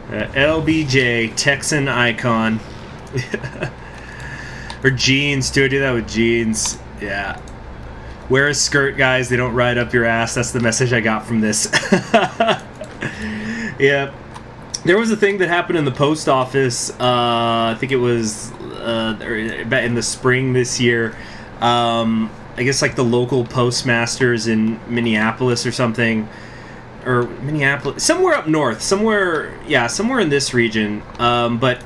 LBJ, Texan icon. Or jeans, too. I do that with jeans. Yeah. Wear a skirt, guys. They don't ride up your ass. That's the message I got from this. Yeah. There was a thing that happened in the post office. I think it was in the spring this year. I guess like the local postmasters in Minneapolis or something. Or Minneapolis. Somewhere up north. Somewhere in this region. But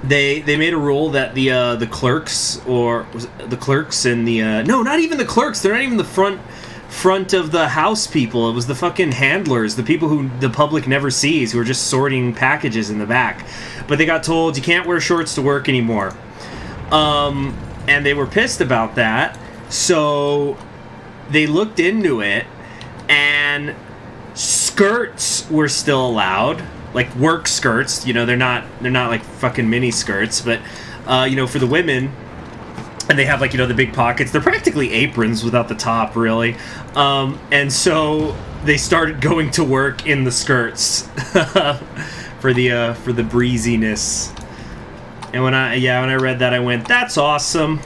they made a rule that the clerks, or was it the clerks and the no, not even the clerks, they're not even the front of the house people. It was the fucking handlers, the people who the public never sees, who are just sorting packages in the back. But they got told you can't wear shorts to work anymore. And they were pissed about that, so they looked into it, and skirts were still allowed. Like work skirts, you know, they're not like fucking mini skirts, but you know, for the women, and they have like, you know, the big pockets. They're practically aprons without the top, really. And so they started going to work in the skirts for the breeziness. And when I read that, I went, that's awesome.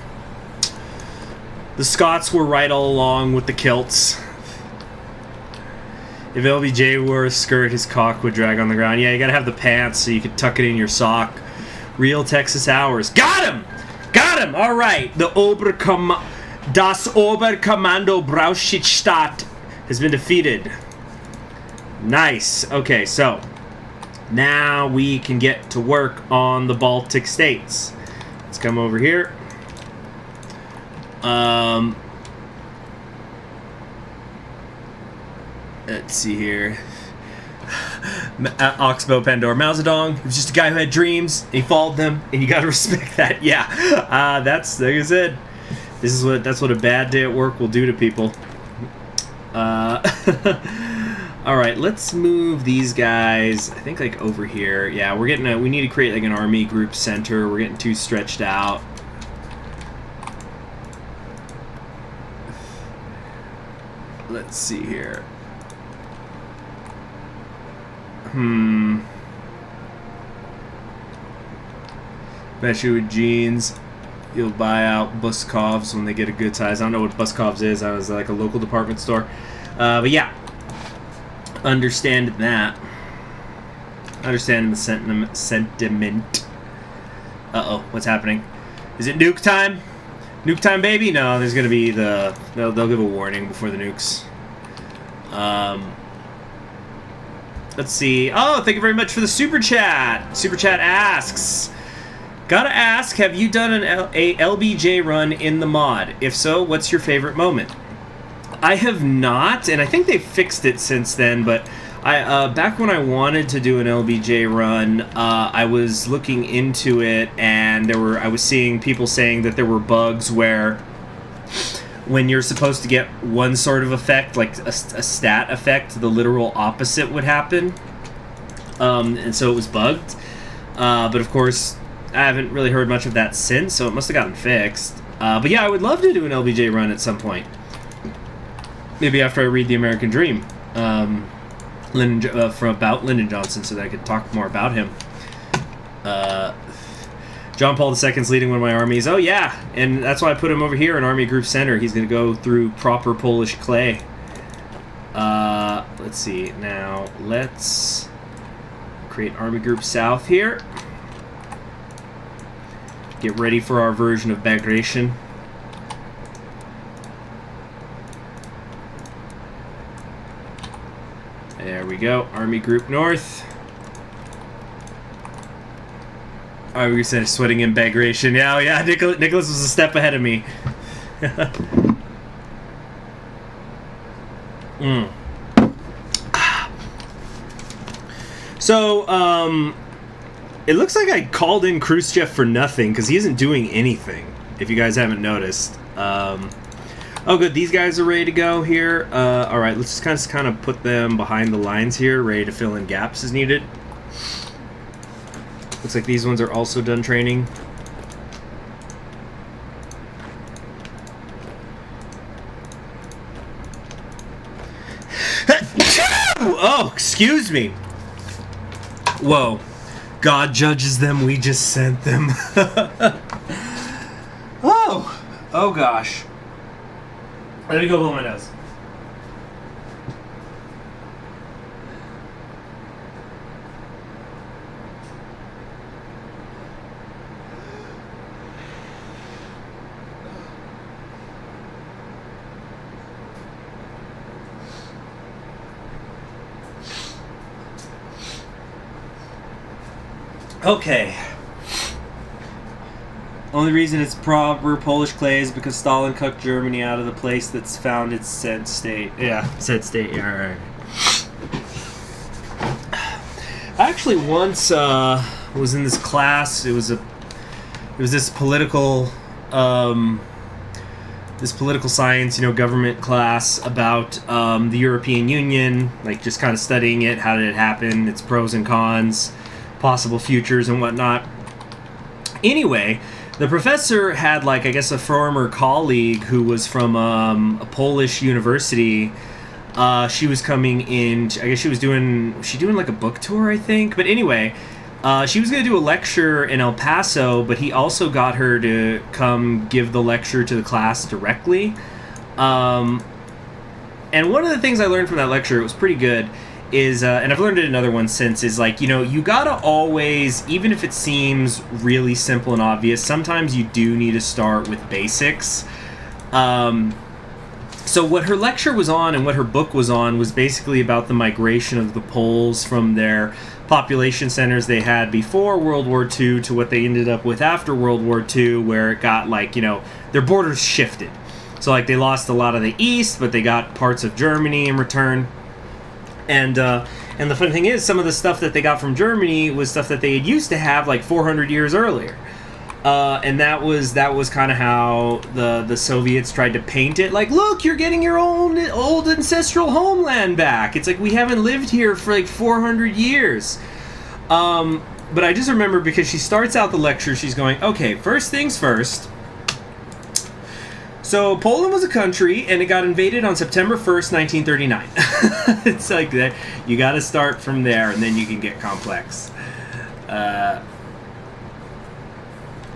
The Scots were right all along with the kilts. If LBJ wore a skirt, his cock would drag on the ground. Yeah, you gotta have the pants so you could tuck it in your sock. Real Texas hours. Got him! Got him! Alright, das Oberkommando Brauchstadt has been defeated. Nice. Okay, so now we can get to work on the Baltic states. Let's come over here. Let's see here. Oxbow Pandora Mao Zedong. He was just a guy who had dreams. And he followed them, and you gotta respect that. Yeah, that's like I said. That's what a bad day at work will do to people. All right, let's move these guys. I think like over here. Yeah, we need to create like an army group center. We're getting too stretched out. Let's see here. Bet you with jeans, you'll buy out Buskovs when they get a good size. I don't know what Buskovs is. I was like a local department store. But yeah, understand that. Understand the sentiment. Uh-oh, what's happening? Is it nuke time? Nuke time, baby? No, there's gonna be they'll give a warning before the nukes. Let's see. Oh, thank you very much for the super chat. Super chat asks, gotta ask, have you done a LBJ run in the mod? If so, what's your favorite moment? I have not, and I think they've fixed it since then, but back when I wanted to do an LBJ run, I was looking into it, and I was seeing people saying that there were bugs where when you're supposed to get one sort of effect, like a stat effect, the literal opposite would happen. And so it was bugged. But of course, I haven't really heard much of that since, so it must have gotten fixed. But yeah, I would love to do an LBJ run at some point. Maybe after I read The American Dream about Lyndon Johnson, so that I could talk more about him. John Paul II's leading one of my armies. Oh yeah, and that's why I put him over here in Army Group Center. He's going to go through proper Polish clay. Let's see. Now, let's create Army Group South here. Get ready for our version of Bagration. There we go. Army Group North. Oh, we said sweating in Bagration. Yeah, oh, yeah. Nicholas was a step ahead of me. So, it looks like I called in Khrushchev for nothing because he isn't doing anything. If you guys haven't noticed. Oh, good. These guys are ready to go here. All right, let's just kind of put them behind the lines here, ready to fill in gaps as needed. Looks like these ones are also done training. Oh, excuse me. Whoa. God judges them, we just sent them. Oh gosh. Let me go blow my nose. Okay. Only reason it's proper Polish clay is because Stalin cut Germany out of the place that's found its said state. Yeah, said state. Yeah, right. I actually once was in this class. It was this political science, government class about the European Union, like just kind of studying it, how did it happen, its pros and cons, possible futures and whatnot. Anyway, the professor had, like, I guess a former colleague who was from a Polish university. She was coming in, I guess she was doing like a book tour, I think. But anyway, she was going to do a lecture in El Paso, but he also got her to come give the lecture to the class directly. And one of the things I learned from that lecture, it was pretty good, is, and I've learned it in other ones since, is like, you gotta always, even if it seems really simple and obvious, sometimes you do need to start with basics. So what her lecture was on and what her book was on was basically about the migration of the Poles from their population centers they had before World War II to what they ended up with after World War II, where it got, like, their borders shifted. So, like, they lost a lot of the East, but they got parts of Germany in return. And the funny thing is, some of the stuff that they got from Germany was stuff that they had used to have like 400 years earlier. And that was kind of how the Soviets tried to paint it. Like, look, you're getting your own old ancestral homeland back. It's like, we haven't lived here for like 400 years. But I just remember, because she starts out the lecture, she's going, okay, first things first. So Poland was a country, and it got invaded on September 1st, 1939. It's like that. You got to start from there, and then you can get complex. How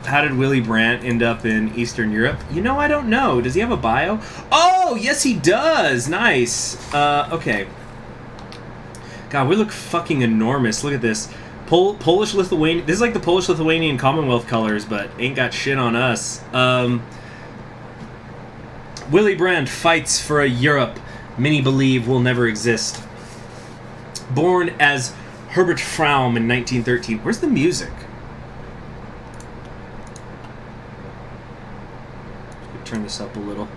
did Willy Brandt end up in Eastern Europe? I don't know. Does he have a bio? Oh, yes, he does. Nice. Okay. God, we look fucking enormous. Look at this. Polish-Lithuanian. This is like the Polish-Lithuanian Commonwealth colors, but ain't got shit on us. Willy Brandt fights for a Europe many believe will never exist. Born as Herbert Fraum in 1913. Where's the music? Turn this up a little.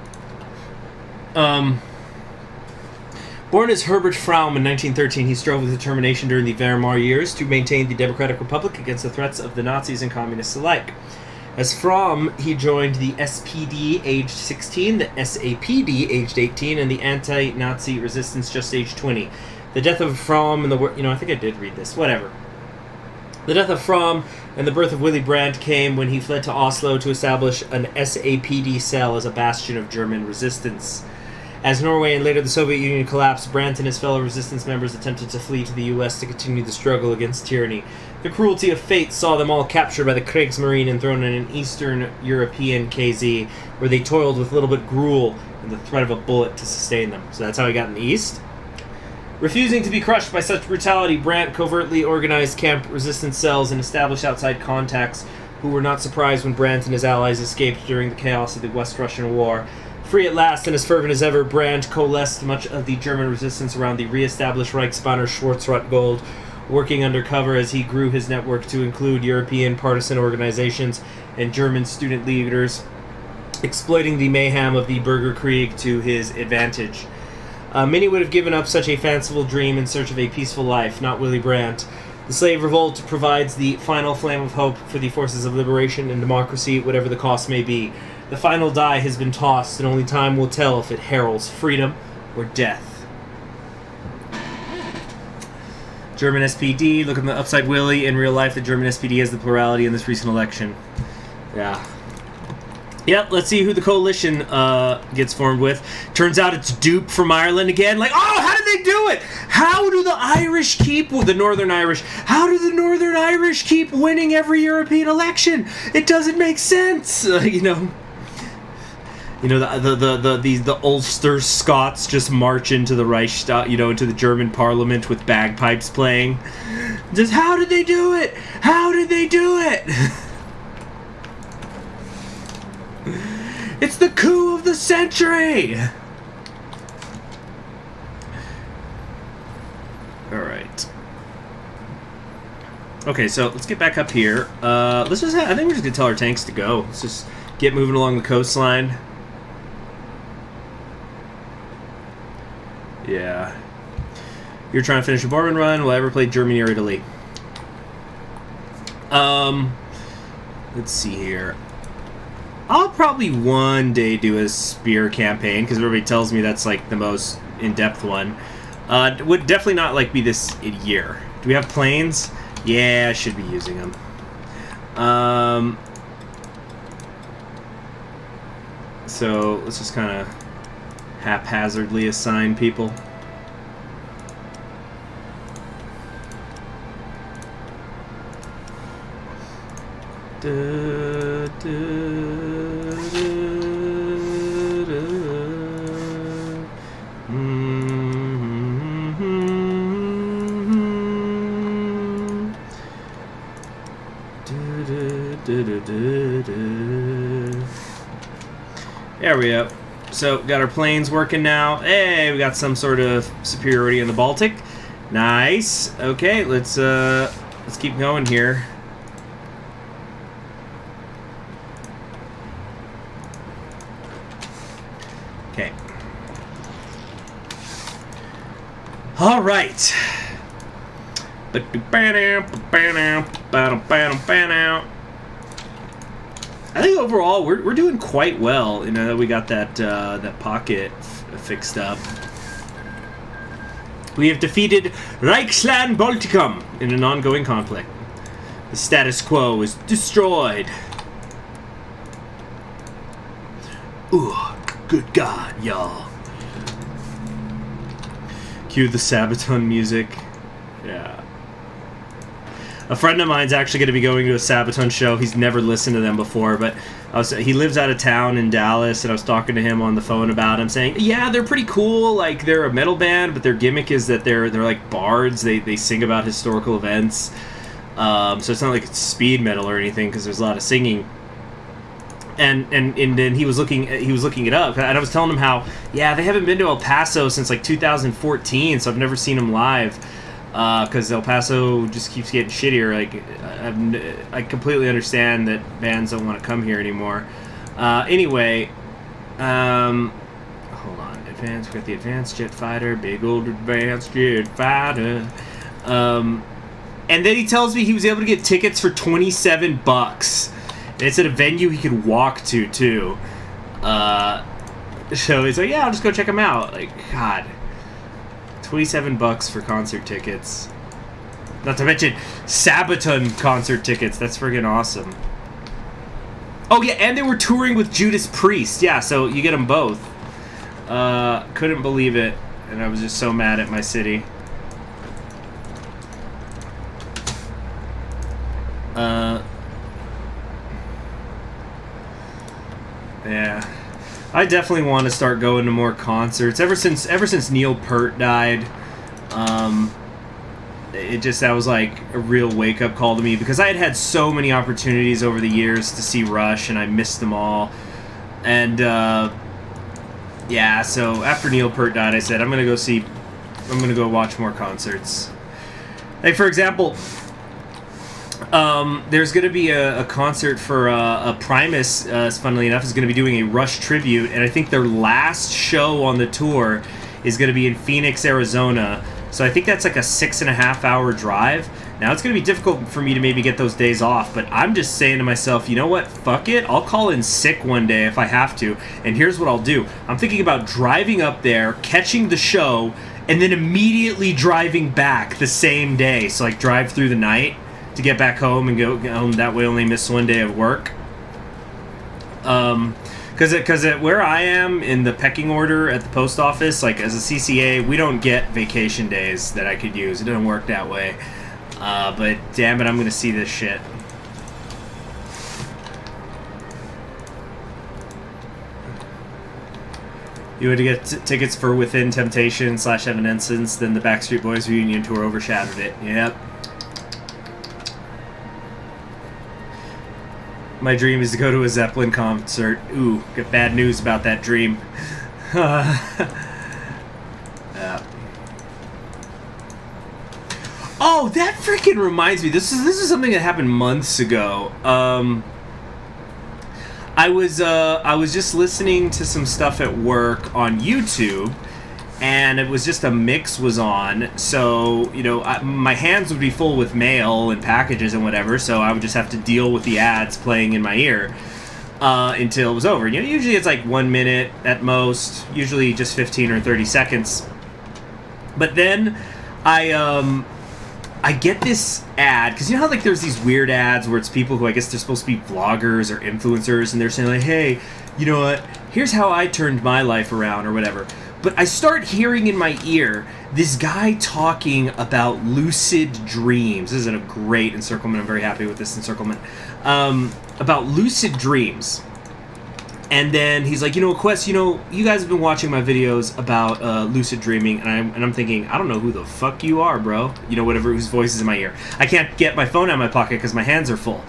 Born as Herbert Fraum in 1913, he strove with determination during the Weimar years to maintain the Democratic Republic against the threats of the Nazis and communists alike. As Fraum, he joined the SPD aged 16, the SAPD aged 18, and the anti-Nazi resistance just aged 20. The death of Fraum and the... I think I did read this. Whatever. The death of Fraum and the birth of Willy Brandt came when he fled to Oslo to establish an SAPD cell as a bastion of German resistance. As Norway and later the Soviet Union collapsed, Brandt and his fellow resistance members attempted to flee to the U.S. to continue the struggle against tyranny. The cruelty of fate saw them all captured by the Kriegsmarine and thrown in an Eastern European KZ, where they toiled with little but gruel and the threat of a bullet to sustain them. So that's how he got in the East. Refusing to be crushed by such brutality, Brandt covertly organized camp resistance cells and established outside contacts who were not surprised when Brandt and his allies escaped during the chaos of the West Russian War. Free at last and as fervent as ever, Brandt coalesced much of the German resistance around the re-established Reichsbanner Schwarzrot Gold, working undercover as he grew his network to include European partisan organizations and German student leaders, exploiting the mayhem of the Bürgerkrieg to his advantage. Many would have given up such a fanciful dream in search of a peaceful life, not Willy Brandt. The slave revolt provides the final flame of hope for the forces of liberation and democracy, whatever the cost may be. The final die has been tossed, and only time will tell if it heralds freedom or death. German SPD, look on the upside Willy. In real life, the German SPD has the plurality in this recent election. Yeah. Yep, let's see who the coalition gets formed with. Turns out it's Dupe from Ireland again. Like, oh, how did they do it? How do the Irish keep... the Northern Irish. How do the Northern Irish keep winning every European election? It doesn't make sense. You know, the Ulster Scots just march into the Reichstag, you know, into the German Parliament with bagpipes playing. Just, how did they do it? How did they do it? It's the coup of the century! Alright. Okay, so let's get back up here. Let's just I think we're just gonna tell our tanks to go. Let's just get moving along the coastline. Yeah. You're trying to finish a Bourbon run. Will I ever play Germany or Italy? Let's see here. I'll probably one day do a Speer campaign, because everybody tells me that's like the most in-depth one. Would definitely not like be this year. Do we have planes? Yeah, I should be using them. So let's just kind of haphazardly assign people. There we go. So, got our planes working now. Hey, we got some sort of superiority in the Baltic. Nice. Okay, let's keep going here. Okay. All right. I think overall we're doing quite well. You know that we got that that pocket fixed up. We have defeated Reichsland Balticum in an ongoing conflict. The status quo is destroyed. Ooh, good God, y'all. Cue the Sabaton music. Yeah. A friend of mine's actually going to be going to a Sabaton show. He's never listened to them before, but he lives out of town in Dallas, and I was talking to him on the phone about him, saying, yeah, they're pretty cool. Like, they're a metal band, but their gimmick is that they're like bards. They sing about historical events. So it's not like it's speed metal or anything, because there's a lot of singing. And then he was looking it up, and I was telling him how, yeah, they haven't been to El Paso since like 2014, so I've never seen them live. Because El Paso just keeps getting shittier. Like, I completely understand that bands don't want to come here anymore. Anyway, hold on. Advanced, we got the Advanced Jet Fighter, big old Advanced Jet Fighter. And then he tells me he was able to get tickets for $27. And it's at a venue he could walk to, too. So he's like, yeah, I'll just go check him out. Like, God. $27 for concert tickets. Not to mention Sabaton concert tickets. That's friggin' awesome. Oh yeah, and they were touring with Judas Priest. Yeah, so you get them both. Couldn't believe it, and I was just so mad at my city. Yeah. I definitely want to start going to more concerts. Ever since Neil Peart died, that was like a real wake-up call to me, because I had so many opportunities over the years to see Rush, and I missed them all. And yeah, so after Neil Peart died, I said I'm gonna go watch more concerts. Like, for example, there's going to be a concert for a Primus, funnily enough, is going to be doing a Rush tribute, and I think their last show on the tour is going to be in Phoenix, Arizona. So I think that's like a 6.5 hour drive. Now, it's going to be difficult for me to maybe get those days off, but I'm just saying to myself, you know what? Fuck it. I'll call in sick one day if I have to, and here's what I'll do. I'm thinking about driving up there, catching the show, and then immediately driving back the same day. So, like, drive through the night to get back home and go home. That way only miss one day of work. Because where I am in the pecking order at the post office, like as a CCA, we don't get vacation days that I could use. It doesn't work that way. But damn it, I'm going to see this shit. You would get tickets for Within Temptation / Evanescence, then the Backstreet Boys reunion tour overshadowed it. Yep. My dream is to go to a Zeppelin concert. Ooh, got bad news about that dream. Oh, that freaking reminds me. This is something that happened months ago. I was just listening to some stuff at work on YouTube, and it was just a mix was on. So, you know, my hands would be full with mail and packages and whatever, so I would just have to deal with the ads playing in my ear until it was over. You know, usually it's like 1 minute at most, usually just 15 or 30 seconds. But then I get this ad, because you know how like there's these weird ads where it's people who I guess they're supposed to be vloggers or influencers, and they're saying like, hey, you know what, here's how I turned my life around or whatever. But I start hearing in my ear this guy talking about lucid dreams. This is a great encirclement. I'm very happy with this encirclement. About lucid dreams. And then he's like, you know, Quest, you know, you guys have been watching my videos about lucid dreaming, and I'm thinking, I don't know who the fuck you are, bro. You know, whatever, whose voice is in my ear. I can't get my phone out of my pocket because my hands are full.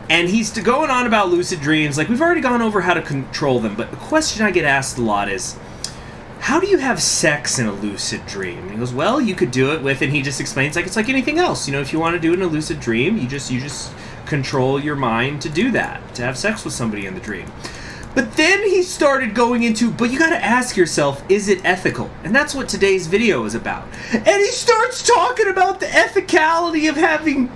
And he's going on about lucid dreams. Like, we've already gone over how to control them, but the question I get asked a lot is, how do you have sex in a lucid dream? And he goes, well, you could do it with, and he just explains, like, it's like anything else. You know, if you want to do it in a lucid dream, you just control your mind to do that, to have sex with somebody in the dream. But then he started going into, but you gotta ask yourself, is it ethical? And that's what today's video is about. And he starts talking about the ethicality of having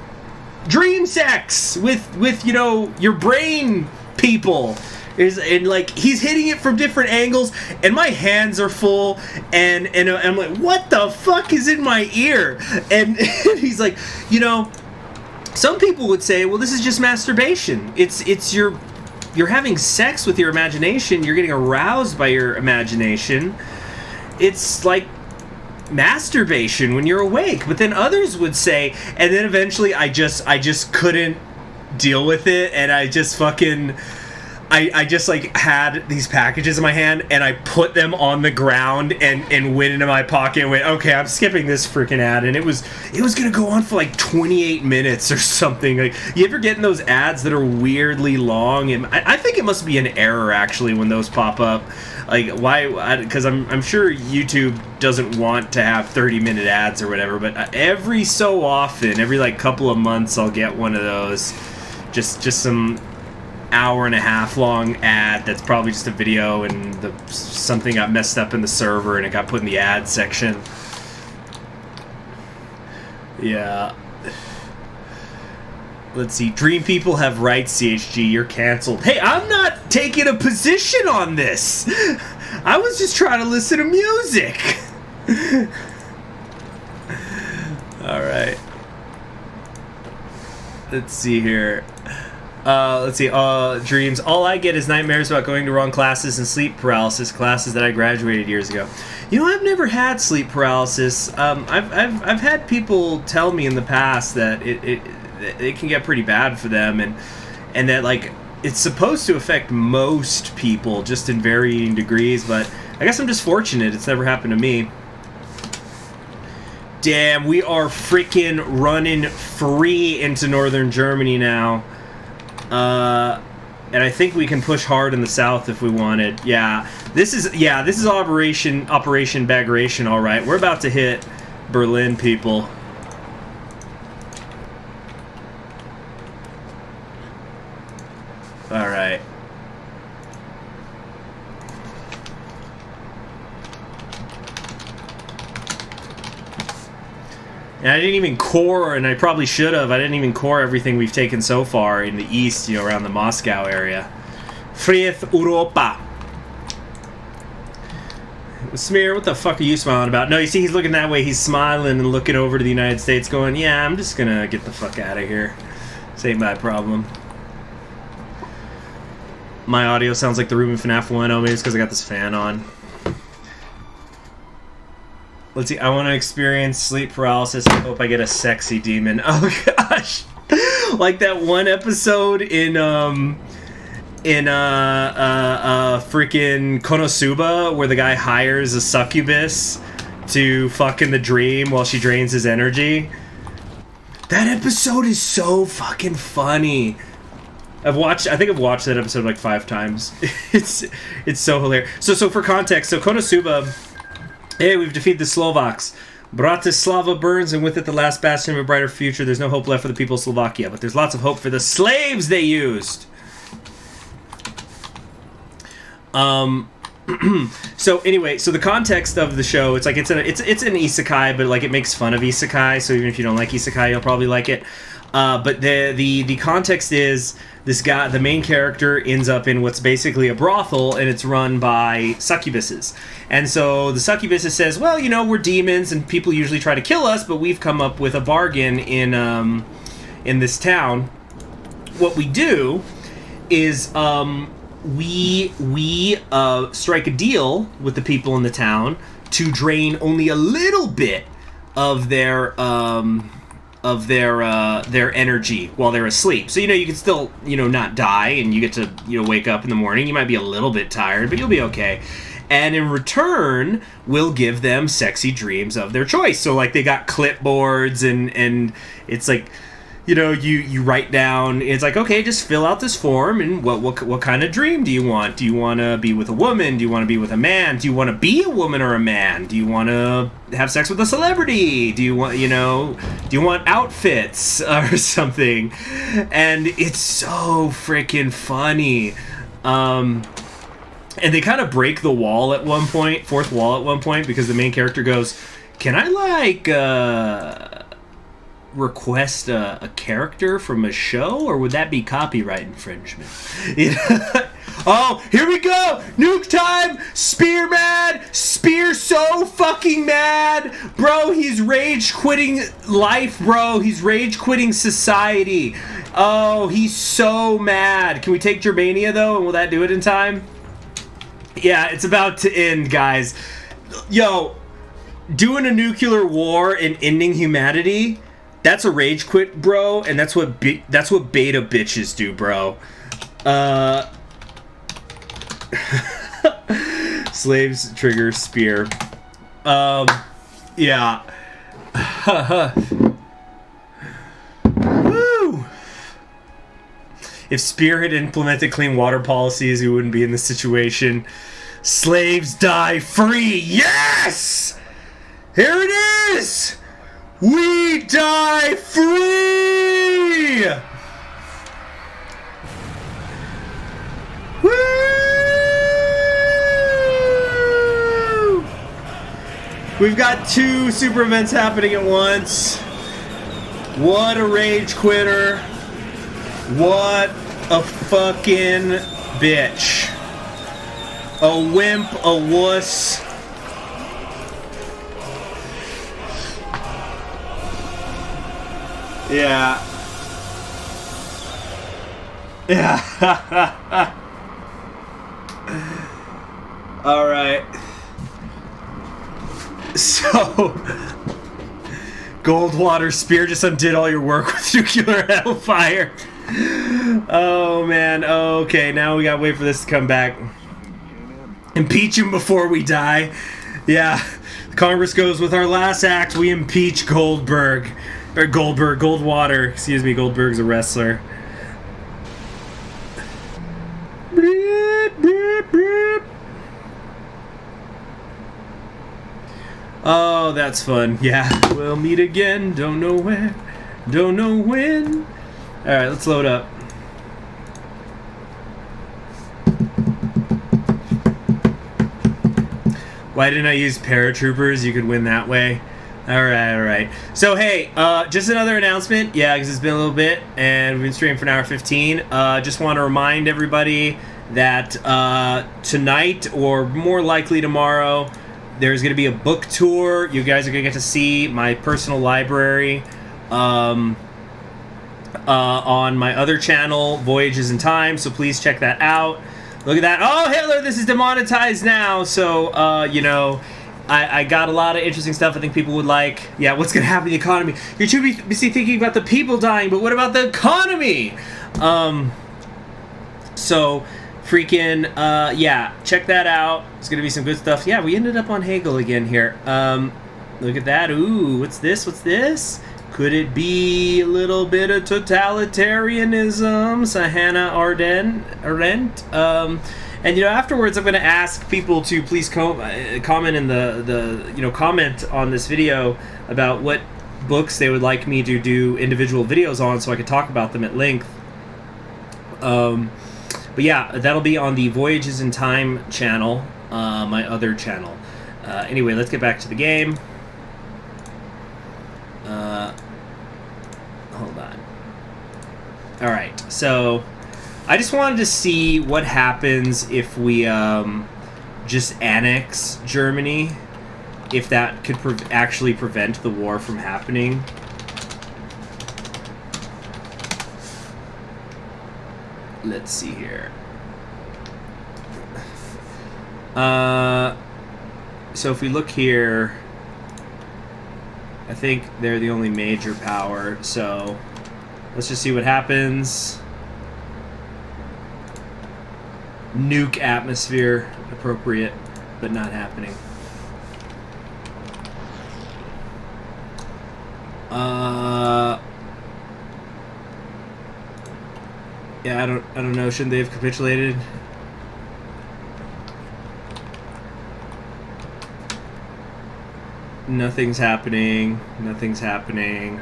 dream sex with you know, your brain people. And like, he's hitting it from different angles, and my hands are full, and I'm like, what the fuck is in my ear? And he's like, you know, some people would say, well, this is just masturbation. It's you're having sex with your imagination. You're getting aroused by your imagination. It's like masturbation when you're awake. But then others would say, and then eventually I just couldn't deal with it, and I just fucking I just like had these packages in my hand, and I put them on the ground and went into my pocket and went, okay, I'm skipping this freaking ad. And it was gonna go on for like 28 minutes or something. Like, you ever get in those ads that are weirdly long? And I think it must be an error actually when those pop up. Like, why? Because I'm sure YouTube doesn't want to have 30-minute ads or whatever, but every so often, every like couple of months, I'll get one of those. Just some hour-and-a-half long ad that's probably just a video, and something got messed up in the server and it got put in the ad section. Yeah. Let's see. Dream people have rights, CHG. You're canceled. Hey, I'm not taking a position on this. I was just trying to listen to music. Alright. Let's see here. Dreams. All I get is nightmares about going to wrong classes and sleep paralysis, classes that I graduated years ago. You know, I've never had sleep paralysis. I've had people tell me in the past that it can get pretty bad for them, and that like it's supposed to affect most people just in varying degrees, but I guess I'm just fortunate it's never happened to me. Damn, we are freaking running free into northern Germany now. And I think we can push hard in the south if we wanted. Yeah, this is Operation Bagration. All right, we're about to hit Berlin, people. All right. And I didn't even core, and I probably should have. I didn't even core everything we've taken so far in the east, you know, around the Moscow area. Frieth Europa. Smear, what the fuck are you smiling about? No, you see, he's looking that way. He's smiling and looking over to the United States going, yeah, I'm just gonna get the fuck out of here. This ain't my problem. My audio sounds like the room in FNAF 1. Oh, maybe it's because I got this fan on. Let's see, I want to experience sleep paralysis. I hope I get a sexy demon. Oh gosh. Like that one episode in freaking Konosuba, where the guy hires a succubus to fuck in the dream while she drains his energy. That episode is so fucking funny. I think I've watched that episode like 5 times. It's so hilarious. So for context, so Konosuba, hey, we've defeated the Slovaks. Bratislava burns, and with it the last bastion of a brighter future. There's no hope left for the people of Slovakia, but there's lots of hope for the slaves they used. So anyway, so the context of the show, it's like it's an isekai, but like it makes fun of isekai. So even if you don't like isekai, you'll probably like it. But the context is this guy, the main character, ends up in what's basically a brothel, and it's run by succubuses. And so the succubus says, well, you know, we're demons, and people usually try to kill us, but we've come up with a bargain in this town. What we do is we strike a deal with the people in the town to drain only a little bit of their energy while they're asleep. So, you know, you can still, you know, not die, and you get to, you know, wake up in the morning. You might be a little bit tired, but you'll be okay. And in return, we'll give them sexy dreams of their choice. So, like, they got clipboards, and it's like, you know, you write down, it's like, okay, just fill out this form, and what kind of dream do you want? Do you want to be with a woman? Do you want to be with a man? Do you want to be a woman or a man? Do you want to have sex with a celebrity? Do you want, you know, do you want outfits or something? And it's so freaking funny. And they kind of break the wall at one point, fourth wall at one point, because the main character goes, can I, like, request a character from a show, or would that be copyright infringement? You know? Oh, here we go! Nuke time! Speer mad! Speer so fucking mad! Bro, he's rage quitting life, bro. He's rage quitting society. Oh, he's so mad. Can we take Germania, though, and will that do it in time? Yeah, it's about to end, guys. Yo, doing a nuclear war and ending humanity, that's a rage quit, bro, and that's what beta bitches do, bro. Slaves trigger Speer. Yeah. Woo! If Speer had implemented clean water policies, we wouldn't be in this situation. Slaves die free. Yes! Here it is! We die free! Woo! We've got 2 super events happening at once. What a rage quitter. What a fucking bitch. A wimp, a wuss. Yeah. Yeah. All right. So, Goldwater, Speer just undid all your work with nuclear hellfire. Oh, man. Okay, now we gotta wait for this to come back. Impeach him before we die. Yeah. Congress goes, with our last act, we impeach Goldberg. Or Goldwater. Excuse me, Goldberg's a wrestler. Oh, that's fun. Yeah. We'll meet again. Don't know where. Don't know when. Alright, let's load up. Why didn't I use paratroopers? You could win that way. Alright. So, hey, just another announcement. Yeah, because it's been a little bit, and we've been streaming for an hour 15. Just want to remind everybody that tonight, or more likely tomorrow, there's going to be a book tour. You guys are going to get to see my personal library on my other channel, Voyages in Time, so please check that out. Look at that. Oh, Hitler, this is demonetized now, so, you know, I got a lot of interesting stuff I think people would like. Yeah, what's going to happen to the economy? You're too busy thinking about the people dying, but what about the economy? So, freaking, yeah, check that out. It's gonna be some good stuff. Yeah, we ended up on Hegel again here. Look at that. Ooh, what's this? What's this? Could it be a little bit of totalitarianism? Sahana Arendt. And afterwards, I'm going to ask people to please comment in the comment on this video about what books they would like me to do individual videos on, so I could talk about them at length. But yeah, that'll be on the Voyages in Time channel, my other channel. Anyway, let's get back to the game. Hold on. Alright, so I just wanted to see what happens if we just annex Germany, if that could actually prevent the war from happening. Let's see here. So if we look here, I think they're the only major power, so let's just see what happens. Nuke atmosphere, appropriate, but not happening. Yeah, I don't know. Shouldn't they have capitulated? Nothing's happening. Nothing's happening.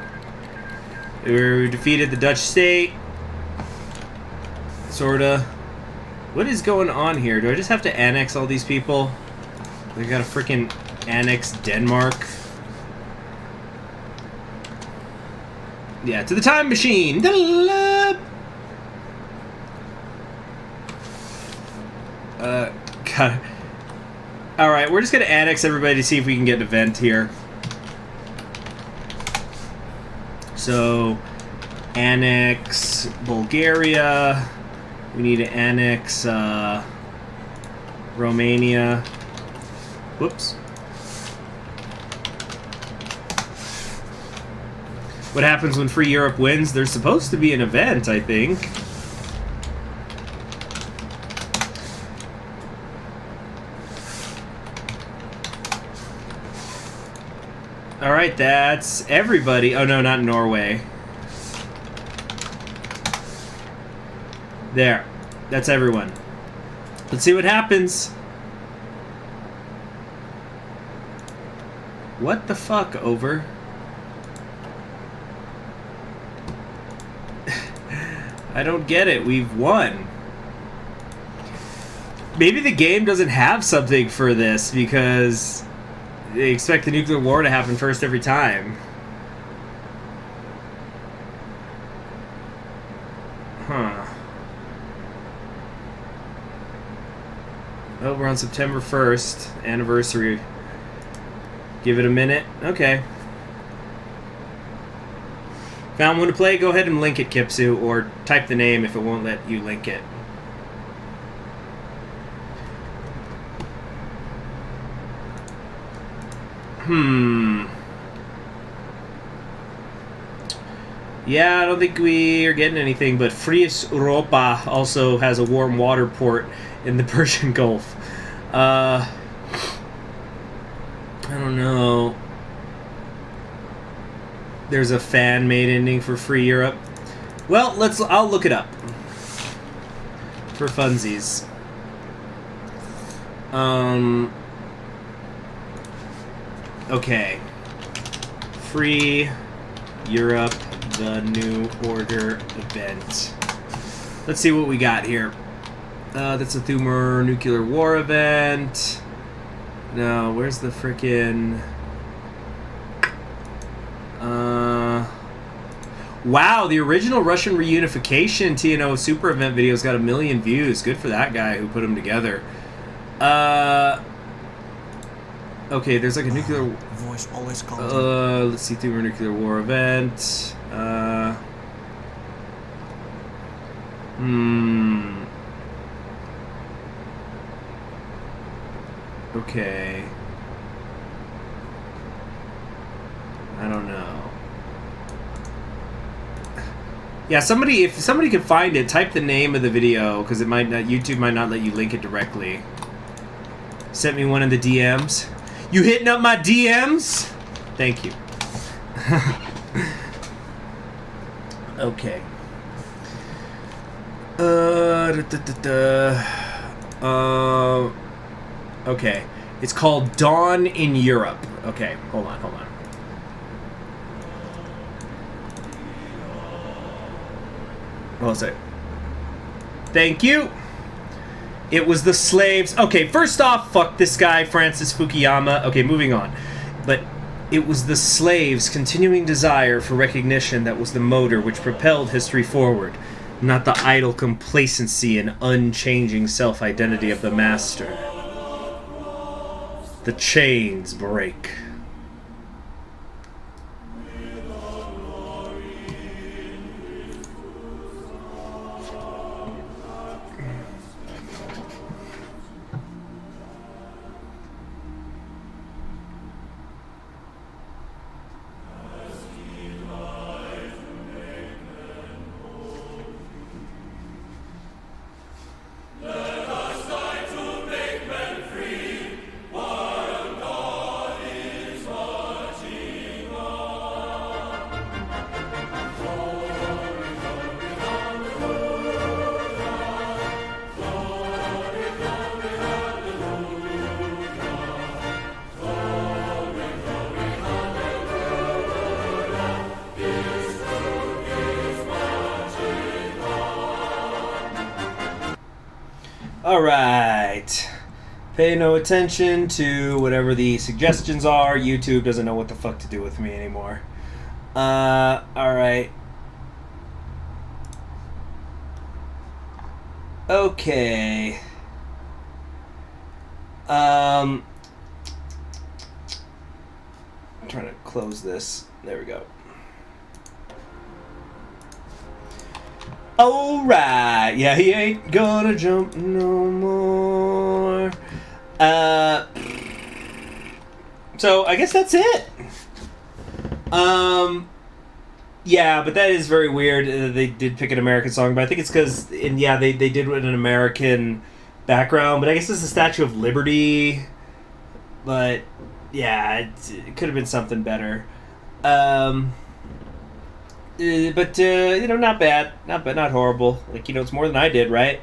We defeated the Dutch state. Sorta. What is going on here? Do I just have to annex all these people? We gotta freaking annex Denmark. Yeah, to the time machine. God. Alright, we're just gonna annex everybody to see if we can get an event here. So, annex Bulgaria. We need to annex Romania. Whoops. What happens when Free Europe wins? There's supposed to be an event, I think. Alright, that's everybody. Oh no, not Norway. There. That's everyone. Let's see what happens. What the fuck, over? I don't get it. We've won. Maybe the game doesn't have something for this because they expect the nuclear war to happen first every time. Huh. Oh, we're on September 1st. Anniversary. Give it a minute. Okay. Found one to play? Go ahead and link it, Kipsu, or type the name if it won't let you link it. Yeah, I don't think we are getting anything, but Fries Europa also has a warm water port in the Persian Gulf. I don't know. There's a fan-made ending for Free Europe. Well, I'll look it up. For funsies. Okay. Free Europe, the New Order event. Let's see what we got here. That's a thermonuclear war event. No, where's the frickin'... Wow, the original Russian reunification TNO super event video's got 1 million views. Good for that guy who put them together. Okay, there's like a nuclear... Voice always calls. Let's see, thermonuclear war event. Okay. I don't know. Yeah, if somebody could find it, type the name of the video, because it might not, YouTube might not let you link it directly. Sent me one in the DMs. You hitting up my DMs? Thank you. Okay. Okay. It's called Dawn in Europe. Okay, hold on. What was it? Thank you. It was the slaves. Okay, first off, fuck this guy, Francis Fukuyama. Okay, moving on. But it was the slaves' continuing desire for recognition that was the motor which propelled history forward, not the idle complacency and unchanging self-identity of the master. The chains break. Alright. Pay no attention to whatever the suggestions are. YouTube doesn't know what the fuck to do with me anymore. Alright. Okay. I'm trying to close this. There we go. Alright, yeah, he ain't gonna jump no more. So I guess that's it. Yeah, but that is very weird. They did pick an American song, but I think it's because, and yeah, they did it in an American background, but I guess it's the Statue of Liberty. But yeah, it could have been something better. But you know, not bad, not horrible. Like, you know, it's more than I did, right?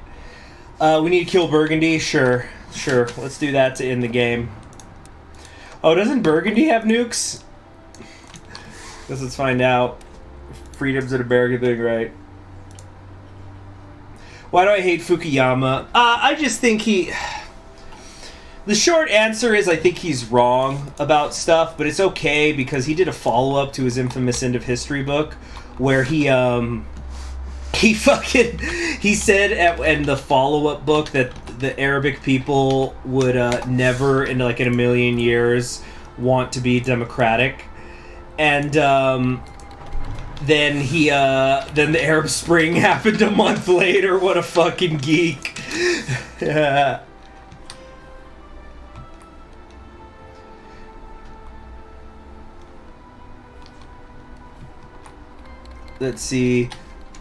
We need to kill Burgundy. Sure. Let's do that to end the game. Oh, doesn't Burgundy have nukes? Let's find out. Freedom's an American thing, right? Why do I hate Fukuyama? I just think he... The short answer is I think he's wrong about stuff, but it's okay because he did a follow-up to his infamous End of History book where he said in the follow-up book that the Arabic people would never in a million years want to be democratic, and then the Arab Spring happened a month later. What a fucking geek. Yeah. Let's see.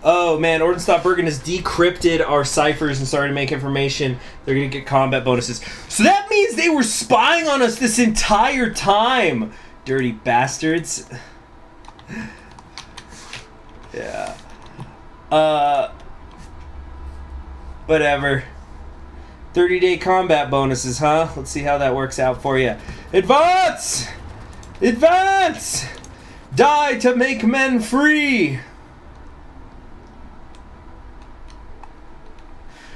Oh man, Ordenstop Bergen has decrypted our ciphers and started to make information. They're gonna get combat bonuses. So that means they were spying on us this entire time. Dirty bastards. Yeah. Whatever. 30-day combat bonuses, huh? Let's see how that works out for you. Advance! Advance! Die to make men free!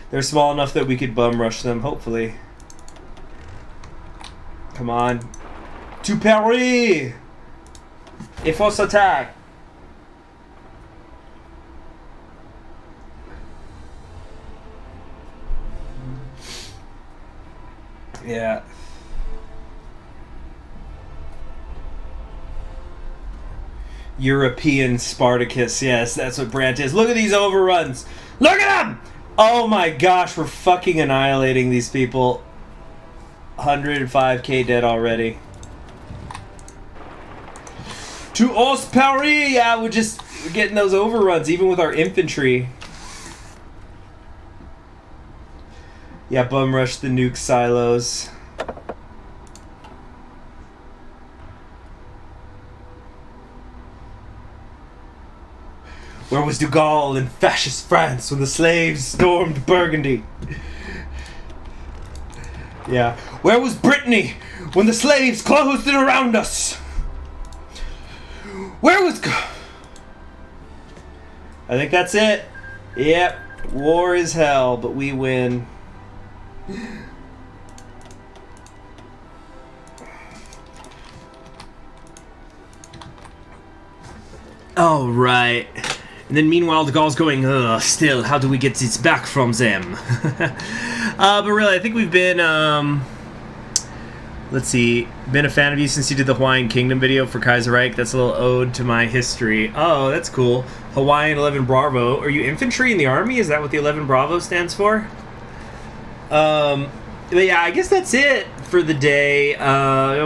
They're small enough that we could bum rush them, hopefully. Come on. To Paris! Et force attack! Yeah. European Spartacus, yes, that's what Brandt is. Look at these overruns! Look at them! Oh my gosh, we're fucking annihilating these people. 105k dead already. To Os Paris! Yeah, we're just We're getting those overruns, even with our infantry. Yeah, bum rush the nuke silos. Where was de Gaulle in fascist France when the slaves stormed Burgundy? Yeah. Where was Brittany when the slaves closed in around us? Where was... I think that's it. Yep. War is hell, but we win. All right. And then meanwhile, de Gaulle's going, ugh, still, how do we get this back from them? But really, I think we've been, let's see, been a fan of you since you did the Hawaiian Kingdom video for Kaiserreich. That's a little ode to my history. Oh, that's cool. Hawaiian 11 Bravo. Are you infantry in the army? Is that what the 11 Bravo stands for? But yeah, I guess that's it for the day.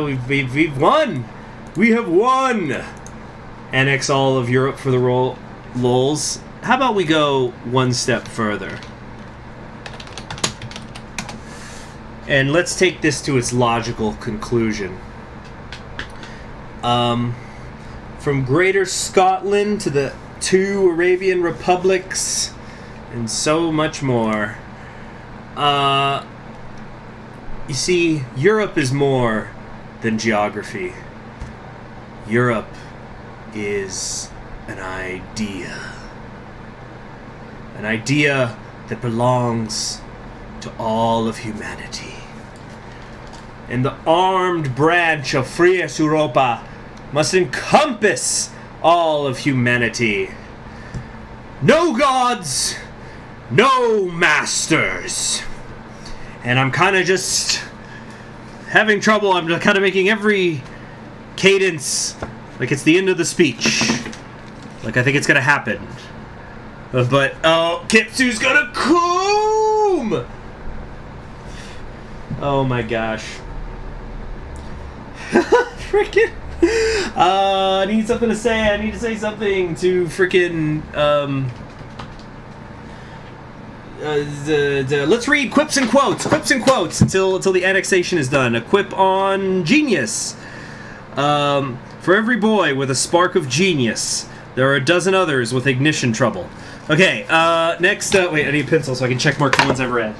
We've won. We have won. Annex all of Europe for the lols. How about we go one step further? And let's take this to its logical conclusion. From Greater Scotland to the 2 Arabian republics, and so much more. You see, Europe is more than geography. Europe is an idea. An idea that belongs to all of humanity. And the armed branch of Frias Europa must encompass all of humanity. No gods, no masters. And I'm kind of just having trouble. I'm just kind of making every cadence like it's the end of the speech. Like I think it's going to happen. But, oh, Kitsu's gonna come! Oh my gosh. Freaking. I need something to say. I need to say something to freaking. Let's read quips and quotes. Quips and quotes until the annexation is done. A quip on genius. For every boy with a spark of genius, there are a dozen others with ignition trouble. Okay, next, wait, I need a pencil so I can check mark the ones I've read.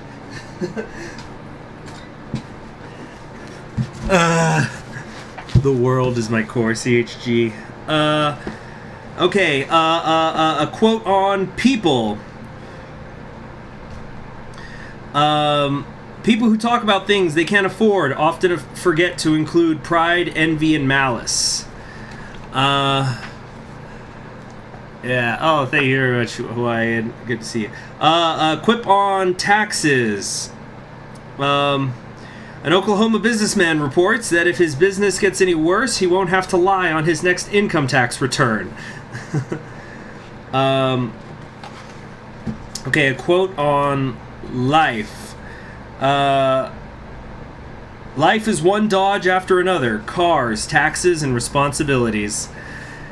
The world is my core, CHG. Okay, a quote on people. People who talk about things they can't afford often forget to include pride, envy, and malice. Yeah. Oh, thank you very much, Hawaiian. Good to see you. Quip on taxes. An Oklahoma businessman reports that if his business gets any worse, he won't have to lie on his next income tax return. Okay, a quote on life. Life is one dodge after another. Cars, taxes, and responsibilities.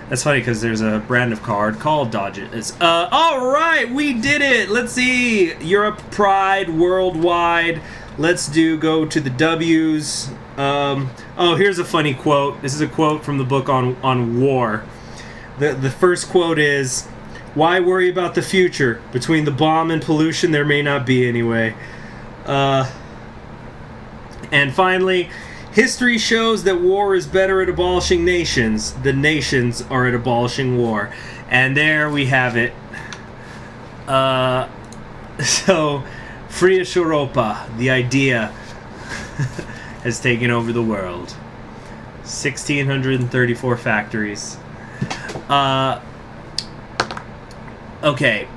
That's funny because there's a brand of card called Dodges. Alright, we did it! Let's see. Europe, Pride, Worldwide. Let's go to the W's. Oh, here's a funny quote. This is a quote from the book on war. The first quote is, "Why worry about the future? Between the bomb and pollution, there may not be anyway." And finally, history shows that war is better at abolishing nations. The nations are at abolishing war. And there we have it. So, Frias Europa, the idea, has taken over the world. 1,634 factories. Okay.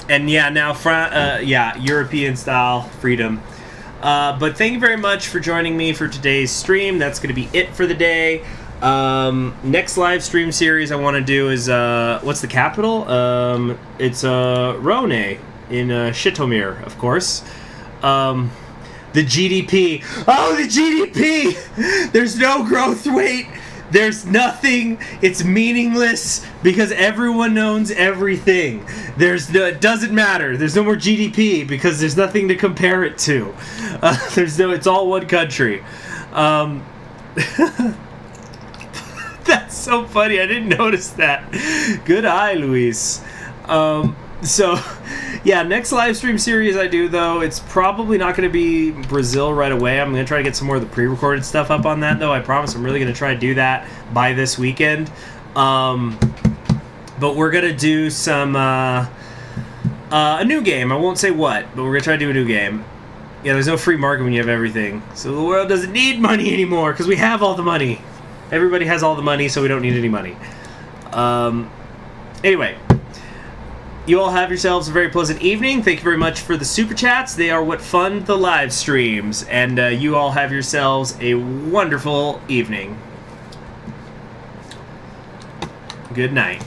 And yeah, now, European style freedom. But thank you very much for joining me for today's stream. That's going to be it for the day. Next live stream series I want to do is, what's the capital? It's Rhone in Shitomir, of course. The GDP. Oh, the GDP! There's no growth rate. There's nothing. It's meaningless because everyone owns everything. It doesn't matter. There's no more GDP because there's nothing to compare it to. It's all one country. That's so funny. I didn't notice that. Good eye, Luis. So, yeah, next live stream series I do, though, it's probably not going to be Brazil right away. I'm going to try to get some more of the pre-recorded stuff up on that, though. I promise I'm really going to try to do that by this weekend. But we're going to do some, a new game. I won't say what, but we're going to try to do a new game. Yeah, there's no free market when you have everything. So the world doesn't need money anymore because we have all the money. Everybody has all the money, so we don't need any money. Anyway. You all have yourselves a very pleasant evening. Thank you very much for the super chats. They are what fund the live streams. And you all have yourselves a wonderful evening. Good night.